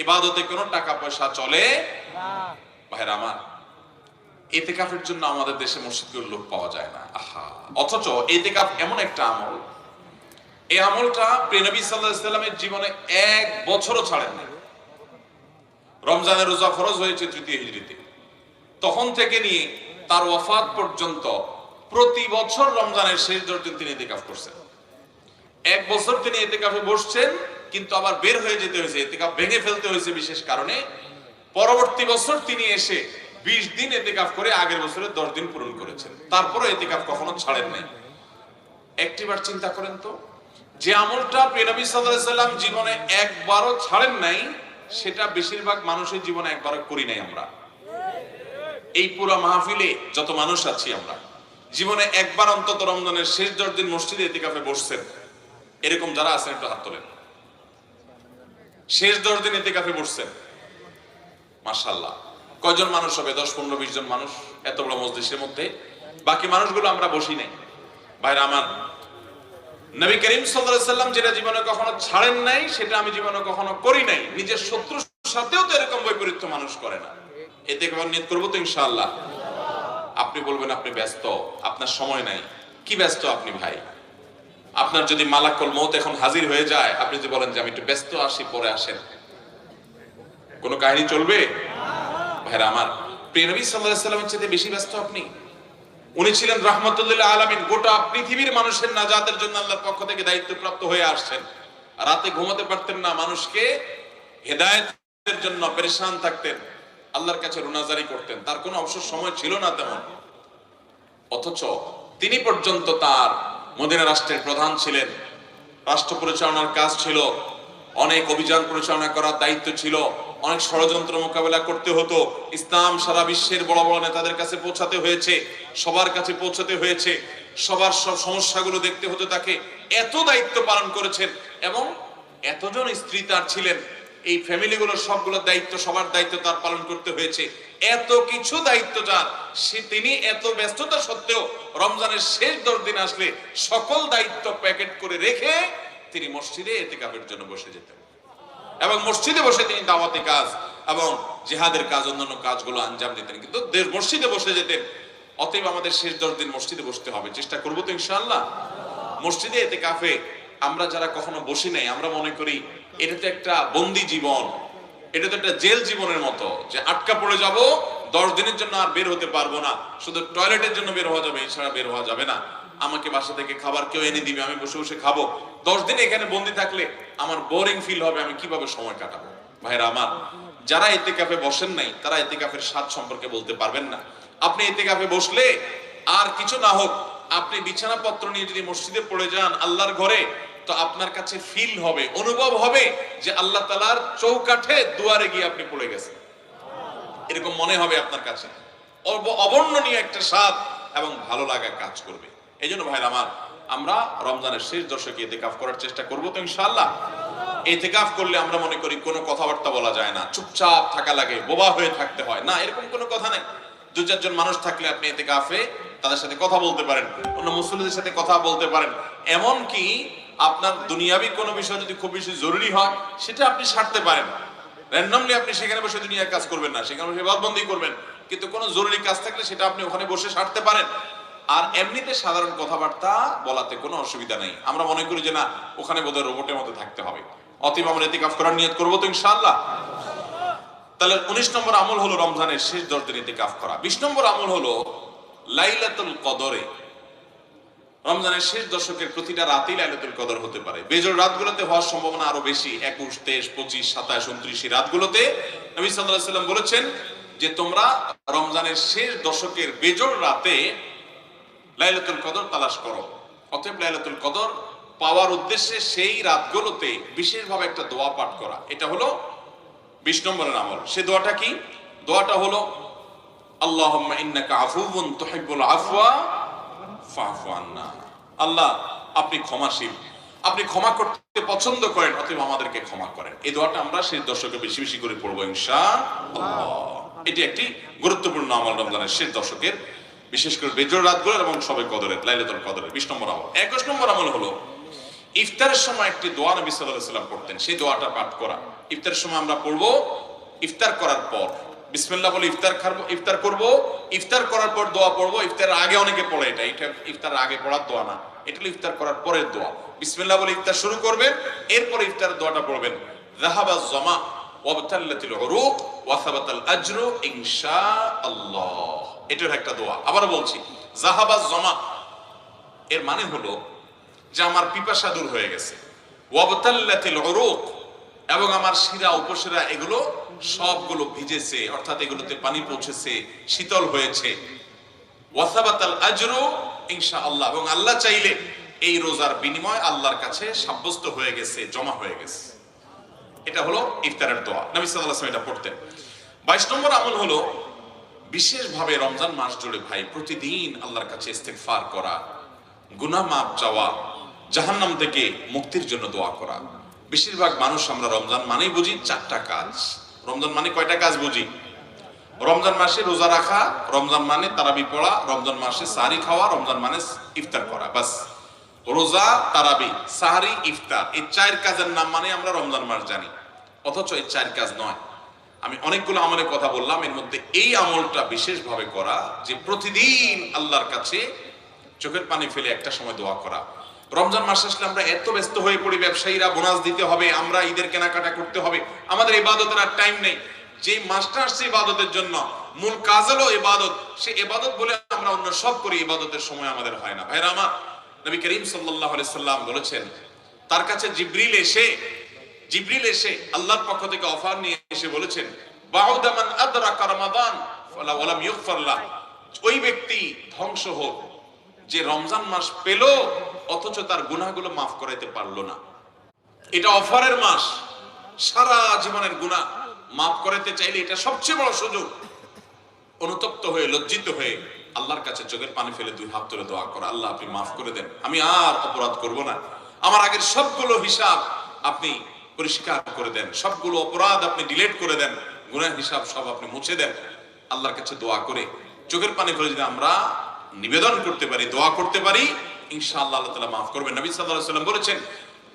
ইবাদতে কোনো টাকা পয়সা চলে না। ভাইরা আমার, ইতিকাফের জন্য আমাদের দেশে মসজিদগুলোর লোক পাওয়া যায় না। আহা, অথচ ইতিকাফ এমন একটা আমল, এই আমলটা প্রিয় নবী সাল্লাল্লাহু আলাইহি ওয়াসাল্লামের জীবনে 1 বছরও ছাড়েন না। রমজানের রোজা ফরজ হয়েছে 3য় হিজরিতে, তখন থেকে নিয়ে তার ওয়াফাত পর্যন্ত প্রতি বছর রমজানের শেষ 10 দিন তিনি ইতিকাফ করছেন। 1 বছর তিনি ইতিকাফে বসছেন, কিন্তু আবার বের হয়ে যেতে হয়েছে, ইতিকাফ ভেঙে ফেলতে হয়েছে বিশেষ কারণে। পরবর্তী বছর তিনি এসে 20 দিন ইতিকাফ করে আগের বছরের 10 দিন পূরণ করেছেন। তারপরে ইতিকাফ কখনো ছাড়েন নাই। একটিবার চিন্তা করেন তো, যে আমলটা নবী সাল্লাল্লাহু আলাইহি ওয়াসাল্লাম জীবনে একবারও ছাড়েন নাই, সেটা বেশিরভাগ মানুষের জীবনে একবারও করি নাই আমরা। এই পুরো মাহফিলে যত মানুষ আছি আমরা জীবনে একবার অন্তত রমজানের শেষ 10 দিন মসজিদে ইতিকাফে বসছেন, এরকম যারা আছেন একটু হাত তোলেন। শেষ 10 দিন ইতিকাফে বসছেন, মাশাআল্লাহ। কয়জন মানুষ হবে? 10, 15, 20 জন মানুষ এত বড় মজলিসের মধ্যে। বাকি মানুষগুলো আমরা বসি নাই। ভাইরা আমার, নবী করিম সাল্লাল্লাহু আলাইহি ওয়াসাল্লাম যেটা জীবনে কখনো ছাড়েন নাই, সেটা আমি জীবনে কখনো করি নাই। নিজের শত্রুর সাথেও তো এরকম বৈপরীত্য মানুষ করে না। এতে কেবল নিয়ত করবো তো ইনশাআল্লাহ। আপনি বলবেন আপনি ব্যস্ত, আপনার সময় নাই। কি ব্যস্ত আপনি ভাই? আপনার যদি মালাকুল মউত এখন হাজির হয়ে যায়, আপনি যদি বলেন যে আমি একটু ব্যস্ত, আসি পরে আসেন, কোন কাহিনী চলবে? ভাইরা আমার, প্রিয় নবী সাল্লাল্লাহু আলাইহি ওয়াসাল্লামের চেয়ে বেশি ব্যস্ত আপনি। উনি ছিলেন রাহমাতুল লিল আলামিন। গোটা পৃথিবীর মানুষের নাজাতের জন্য আল্লাহর পক্ষ থেকে দায়িত্বপ্রাপ্ত হয়ে আসছেন। রাতে ঘুমাতে পারতেন না, মানুষকে হেদায়েতের জন্য পেরেশান থাকতেন, আল্লাহর কাছে রুনাজারি করতেন। তার কোনো অবসর সময় ছিল না তেমন। অথচ তিনি পর্যন্ত তার মদিনা রাষ্ট্রের প্রধান ছিলেন। রাষ্ট্র পরিচালনার কাজ ছিল, অনেক অভিযান পরিচালনা করার দায়িত্ব ছিল, অনেক ষড়যন্ত্র মোকাবেলা করতে হতো। ইসলাম সারা বিশ্বের বড় বড় নেতাদের কাছে পৌঁছাতে হয়েছে, সবার কাছে পৌঁছাতে হয়েছে, সবার সব সমস্যাগুলো দেখতে হতো তাকে। এত দায়িত্ব পালন করেছেন, এবং এতজন স্ত্রী তার ছিলেন। এই ফ্যামিলিগুলোর সবগুলোর দায়িত্ব, সবার দায়িত্ব তার পালন করতে হয়েছে। এত কিছু দায়িত্ব যার, তিনি এত ব্যস্ততা সত্ত্বেও রমজানের শেষ 10 দিন আসলে সকল দায়িত্ব প্যাকেট করে রেখে তিনি মসজিদে ইতিকাফের জন্য বসে যেতেন, এবং মসজিদে বসে তিনি দাওয়াতি কাজ এবং জিহাদের কাজ, অন্যান্য কাজগুলো আঞ্জাম দিতেন, কিন্তু মসজিদে বসে যেতেন। অতএব আমাদের শেষ 10 দিন মসজিদে বসতে হবে, চেষ্টা করবো তো ইনশাআল্লাহ। মসজিদে ইতিকাফে আমরা যারা কখনো বসি নাই, আমরা মনে করি এটা তো একটা বন্দি জীবন, এটা তো একটা জেল জীবনের মতো, যে আটকা পড়ে যাব, 10 দিনের জন্য আর বের হতে পারবো না, শুধু টয়লেটের জন্য বের হওয়া যাবে, এছাড়া বের হওয়া যাবে না। আমাকে বাসা থেকে খাবার কেউ এনে দিবে, আমি বসে বসে খাবো। 10 দিন এখানে বন্দি থাকলে আমার বোরিং ফিল হবে, আমি কিভাবে সময় কাটাবো? ভাইরা আমার, যারা ইতিকাফে বসেন নাই, তারা ইতিকাফের স্বাদ সম্পর্কে বলতে পারবেন না। আপনি ইতিকাফে বসলে আর কিছু না হোক, আপনি বিছানাপত্র নিয়ে যদি মসজিদে পড়ে যান আল্লাহর ঘরে, তো আপনার কাছে ফিল হবে, অনুভব হবে যে আল্লাহ তাআলার চৌকাঠে দুয়ারে গিয়ে আপনি পড়ে গেছেন, এরকম মনে হবে আপনার কাছে। অবর্ণনীয় একটা স্বাদ এবং ভালো লাগা কাজ করবে। এই জন্য ভাইরা আমার, আমরা রমজানের শেষ দশকে ইতিকাফ করার চেষ্টা করবো তো ইনশাআল্লাহ। ইতিকাফ করলে আমরা মনে করি কোনো কথাবার্তা বলা যায় না, চুপচাপ থাকা লাগে, বোবা হয়ে থাকতে হয়। না, এরকম কোনো কথা নেই। 2-4 জন মানুষ থাকলে আপনি ইতিকাফে তাদের সাথে কথা বলতে পারেন, অন্য মুসলিমদের সাথে কথা বলতে পারেন। এমন কি আপনার দুনিয়াবি কোনো বিষয় যদি খুব বেশি জরুরি হয়, সেটা আপনি সারতে পারেন। র্যান্ডমলি আপনি সেখানে বসে দুনিয়ার কাজ করবেন না, সেখানে বসে ইবাদতবন্দি করবেন, কিন্তু কোনো জরুরি কাজ থাকলে সেটা আপনি ওখানে বসে সারতে পারেন। আর এমনিতে সাধারণ কথাবার্তা বলাতে কোনো অসুবিধা নেই। আমরা মনে করি যে না, ওখানে বোধহয় রোবটের মতো থাকতে হবে। অতএব আমরা ইতিকাফ করার নিয়ত করবো তো ইনশাআল্লাহ। তাহলে 19 নম্বর আমল হলো রমজানের শেষ 10 দিন ইতিকাফ করা। 20 নম্বর আমল হলো লাইলাতুল কদরে রমজানের শেষ দশকের প্রতিটা রাতেই লাইলাতুল কদর হতে পারে। বেজোড় রাতগুলোতে হওয়ার সম্ভাবনা আরো বেশি, 21, 23, 25, 27, 29 রাতগুলোতে নবী সাল্লাল্লাহু আলাইহি ওয়াসাল্লাম বলেছেন যে তোমরা রমজানের শেষ দশকের বেজোড় রাতে লাইলাতুল কদর তালাশ করো। অতএব লাইলাতুল কদর পাওয়ার উদ্দেশ্যে সেই রাতগুলোতে বিশেষভাবে একটা দোয়া পাঠ করা, এটা হলো 20 নম্বরের আমল। সে দোয়াটা কি? দোয়াটা হলো আল্লাহুম্মা ইন্নাকা আফুউন তুহিব্বুল আফওয়া ফাফু আন্না। আল্লাহ আপনি ক্ষমাশীল, আপনি ক্ষমা করতে পছন্দ করেন, অতএব আমাদেরকে ক্ষমা করেন। এই দোয়াটা আমরা শেষ দশকে বেশি বেশি করে পড়বো ইনশাআল্লাহ। এটি একটি গুরুত্বপূর্ণ আমল রমজানের শেষ দশকের, বিশেষ করে বেজোড় রাতগুলোর এবং শবে কদরের, লাইলাতুল কদরের 20 নম্বর আমল। 21 নম্বর আমল হলো ইফতারের সময় একটি দোয়া নবী সাল্লাল্লাহু আলাইহি ওয়াসাল্লাম পড়তেন, সেই দোয়াটা পাঠ করা। ইফতারের সময় আমরা পড়বো, ইফতার করার পর বিসমিল্লাহ বলে ইফতার করব, ইফতার করার পর দোয়া পড়বো। ইফতারের আগে অনেকে পড়ে, এটা ইফতারের আগে পড়ার দোয়া না, এটা হলো ইফতার করার পরের দোয়া। বিসমিল্লাহ বলে ইফতার শুরু করবেন, এরপর ইফতারের দোয়াটা পড়বেন, যাহাবাজ জামা ওয়াবতাল্লাতিল উরুক ওয়া সাবাতাল আজরু ইনশাআল্লাহ। এটার একটা দোয়া। আবার বলছি, যাহাবাজ জামা এর মানে হলো যে আমার পিপাসা দূর হয়ে গেছে, ওয়াবতাল্লাতিল উরুক এবং আমার শিরা উপশিরা এগুলো সবগুলো ভিজেছে, অর্থাৎ এগুলোতে পানি পৌঁছেছে, শীতল হয়েছে। ওয়াসাবাতাল আজরু ইনশাআল্লাহ, এবং আল্লাহ চাইলে এই রোজার বিনিময় আল্লাহর কাছে সাব্যস্ত হয়ে গেছে, জমা হয়ে গেছে। এটা হলো ইফতারের দোয়া, নবী সাল্লাল্লাহু আলাইহি ওয়াসাল্লাম এটা পড়তেন। 22 নম্বর আমল হলো বিশেষভাবে রমজান মাস জুড়ে ভাই প্রতিদিন আল্লাহর কাছে ইস্তেগফার করা, গুনাহ মাফ চাওয়া, জাহান্নাম থেকে মুক্তির জন্য দোয়া করা। বেশিরভাগ মানুষ আমরা রমজান মানেই বুঝি 4টা কাজ। রমজান মানে কয়টা কাজ বুঝি? রমজান মাসে রোজা রাখা, রমজান মানে তারাবি পড়া, রমজান মাসে সাহরি খাওয়া, রমজান মানে ইফতার করা, বাস। রোজা, তারাবি, সাহরি, ইফতার, এই 4 কাজের নাম মানে আমরা রমজান মাস জানি, অথচ এই 4 কাজ নয়। আমি অনেকগুলো আমলের কথা বললাম, এর মধ্যে এই আমলটা বিশেষভাবে করা যে প্রতিদিন আল্লাহর কাছে চোখের পানি ফেলে একটা সময় দোয়া করা। রমজান মাস আসলে আমরা এত ব্যস্ত হয়ে পড়ি, ব্যবসায়ীরা বোনাস দিতে হবে, আমরা ঈদের কেনাকাটা করতে হবে, আমাদের ইবাদতের আর টাইম নেই। যে মাসটা আসছে ইবাদতের জন্য, মূল কাজ হলো ইবাদত, সে ইবাদত বলে আমরা অন্য সব করি, ইবাদতের সময় আমাদের হয় না। ভাইরা আমার, নবী করিম সাল্লাল্লাহু আলাইহি সাল্লাম বলেছেন, তার কাছে জিবরিল এসে আল্লাহর পক্ষ থেকে অফার নিয়ে এসে বলেছেন, বাউদা মান আদরাকা রমাদান ফালা ওয়ালাম ইগফার লাহ। ওই ব্যক্তি ধ্বংস হোক যে রমজান মাস পেল অথচ তার গুনাহগুলো মাফ করাইতে পারলো না। এটা অফারের মাস, সারা জীবনের গুনাহ মাফ করাইতে চাইলে এটা সবচেয়ে বড় সুযোগ। অনুতপ্ত হয়ে, লজ্জিত হয়ে আল্লাহর কাছে চোখের পানি ফেলে 2 হাত তুলে দোয়া করা, আল্লাহ আপনি মাফ করে দেন, আমি আর অপরাধ করব না, আমার আগের সবগুলো হিসাব আপনি পরিষ্কার করে দেন, সবগুলো অপরাধ আপনি ডিলিট করে দেন, গুনাহ হিসাব সব আপনি মুছে দেন। আল্লাহর কাছে দোয়া করে চোখের পানি ফেলে যদি আমরা নিবেদন করতে পারি, দোয়া করতে পারি, ইনশাআল্লাহ আল্লাহ তাআলা মাফ করবেন। নবী সাল্লাল্লাহু আলাইহি ওয়াসাল্লাম বলেছেন,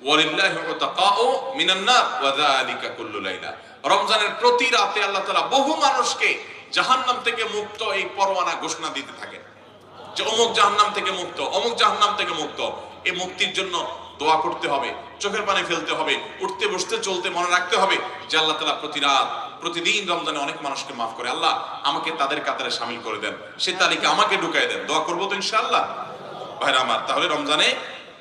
ওয়ালিল্লাহি উতাকাউ মিনান নার ওয়া যালিকা কুল্লু লাইলা। রমজানের প্রতি রাতে আল্লাহ তাআলা বহু মানুষকে জাহান্নাম থেকে মুক্ত এই পরওয়ানা ঘোষণা দিতে থাকেন যে অমুক জাহান্নাম থেকে মুক্ত, অমুক জাহান্নাম থেকে মুক্ত। এই মুক্তির জন্য দোয়া করতে হবে, চোখের পানি ফেলতে হবে, উঠতে বসতে চলতে মনে রাখতে হবে যে আল্লাহ তাআলা প্রতি রাত প্রতিদিন রমজানে অনেক মানুষকে মাফ করে, আল্লাহ আমাকে তাদের কাতারে শামিল করে দেন, সে তালিকা আমাকে ঢুকায় দেন। দোয়া করবো তো ইনশাআল্লাহ ভাইরা আমার। তাহলে রমজানে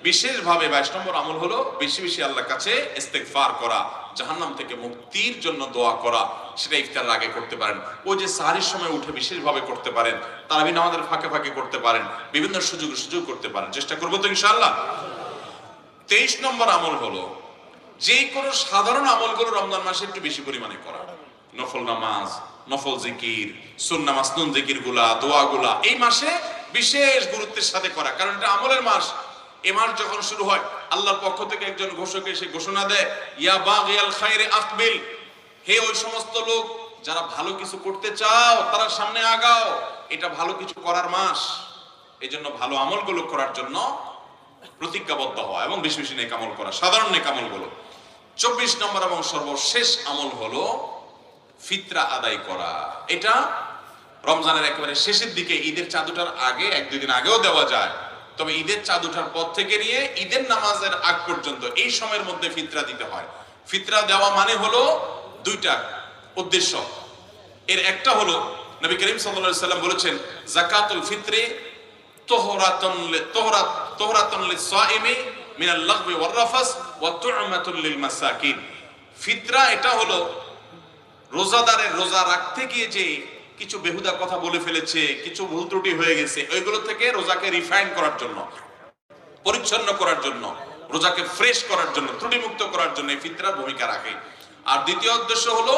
বিশেষভাবে 22 নম্বর আমল হলো বেশি বেশি আল্লাহর কাছে ইস্তেগফার করা, জাহান্নাম থেকে মুক্তির জন্য দোয়া করা। সেটা ইফতারের আগে করতে পারেন, ওই যে সাহরির সময় উঠে বিশেষভাবে করতে পারেন, তারাবি নামাজের ফাঁকে ফাঁকে করতে পারেন, বিভিন্ন সুযোগ করতে পারেন। চেষ্টা করবো তো ইনশাআল্লাহ। 23 নম্বর আমল হলো যে কোনো সাধারণ আমলগুলো রমজান মাসে একটু বেশি পরিমাণে করা। নফল নামাজ, নফল জিকির, সুন্নাহ মাসনুন জিকির গুলা, দোয়া গুলা এই মাসে বিশেষ গুরুত্বের সাথে করা, কারণ এটা আমলের মাস। এই মাস যখন শুরু হয় আল্লাহর পক্ষ থেকে একজন ঘোষক এসে ঘোষণা দেয়, ইয়া বাগিয়াল খায়রে আকবিল, হে ওই সমস্ত লোক যারা ভালো কিছু করতে চাও তারা সামনে আগাও, এটা ভালো কিছু করার মাস। এই জন্য ভালো আমলগুলো করার জন্য প্রতিজ্ঞাবদ্ধ হওয়া এবং বেশি বেশি নেক আমল করা, সাধারণ নেক আমলগুলো। 24 নম্বর এবং সর্বশেষ আমল হলো ফিতরা আদায় করা। এটা রমজানের একেবারে শেষের দিকে, ঈদের চাঁদ ওঠার আগে 1-2 দিন আগেও দেওয়া যায়, তবে ঈদের চাঁদ ওঠার পর থেকে নিয়ে ঈদের নামাজের আগ পর্যন্ত এই সময়ের মধ্যে ফিতরা দিতে হয়। ফিতরা দেওয়া মানে হলো 2টা উদ্দেশ্য। এর একটা হলো নবী করিম সাল্লাল্লাহু আলাইহি ওয়াসাল্লাম বলেছেন, যাকাতুল ফিত্রে তুহরাতুন লিস-সাইমি মিনাল লাগবি ওয়ার রাফাস ওয়া তু'মাতুন লিল মাসাকিন। ফিতরা এটা হলো রোজাদারের রোজা রাখতে গিয়ে যে কিছু বেহুদা কথা বলে ফেলেছে, কিছু ভুল ত্রুটি হয়ে গেছে, ওইগুলো থেকে রোজাকে রিফাইন করার জন্য, পরিচ্ছন্ন করার জন্য, রোজাকে ফ্রেশ করার জন্য, ত্রুটিমুক্ত করার জন্য এই ফিতরার ভূমিকা রাখে। আর দ্বিতীয় উদ্দেশ্য হলো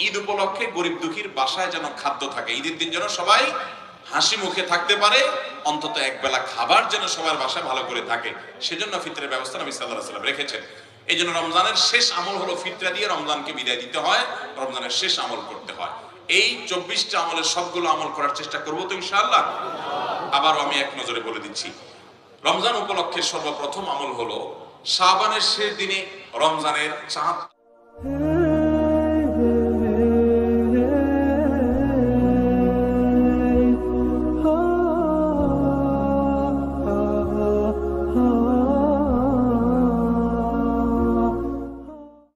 ঈদ উপলক্ষে গরিব দুঃখীর বাসায় যেন খাদ্য থাকে, ঈদের দিন যেন সবাই হাসি মুখে থাকতে পারে, অন্তত এক বেলা খাবার যেন সবার বাসায় ভালো করে থাকে, সেজন্য ফিতরের ব্যবস্থা নবী সাল্লাল্লাহু আলাইহি ওয়াসাল্লাম রেখেছেন। এই জন্য রমজানের শেষ আমল হলো ফিতরা দিয়ে রমজানকে বিদায় দিতে হয়, রমজানের শেষ আমল করতে হয়। এই 24টা আমলের সবগুলো আমল করার চেষ্টা করবো তো ইনশাআল্লাহ। আবারও আমি এক নজরে বলে দিচ্ছি, রমজান উপলক্ষে সর্বপ্রথম আমল হলো শাবানের শেষ দিনে রমজানের চাঁদ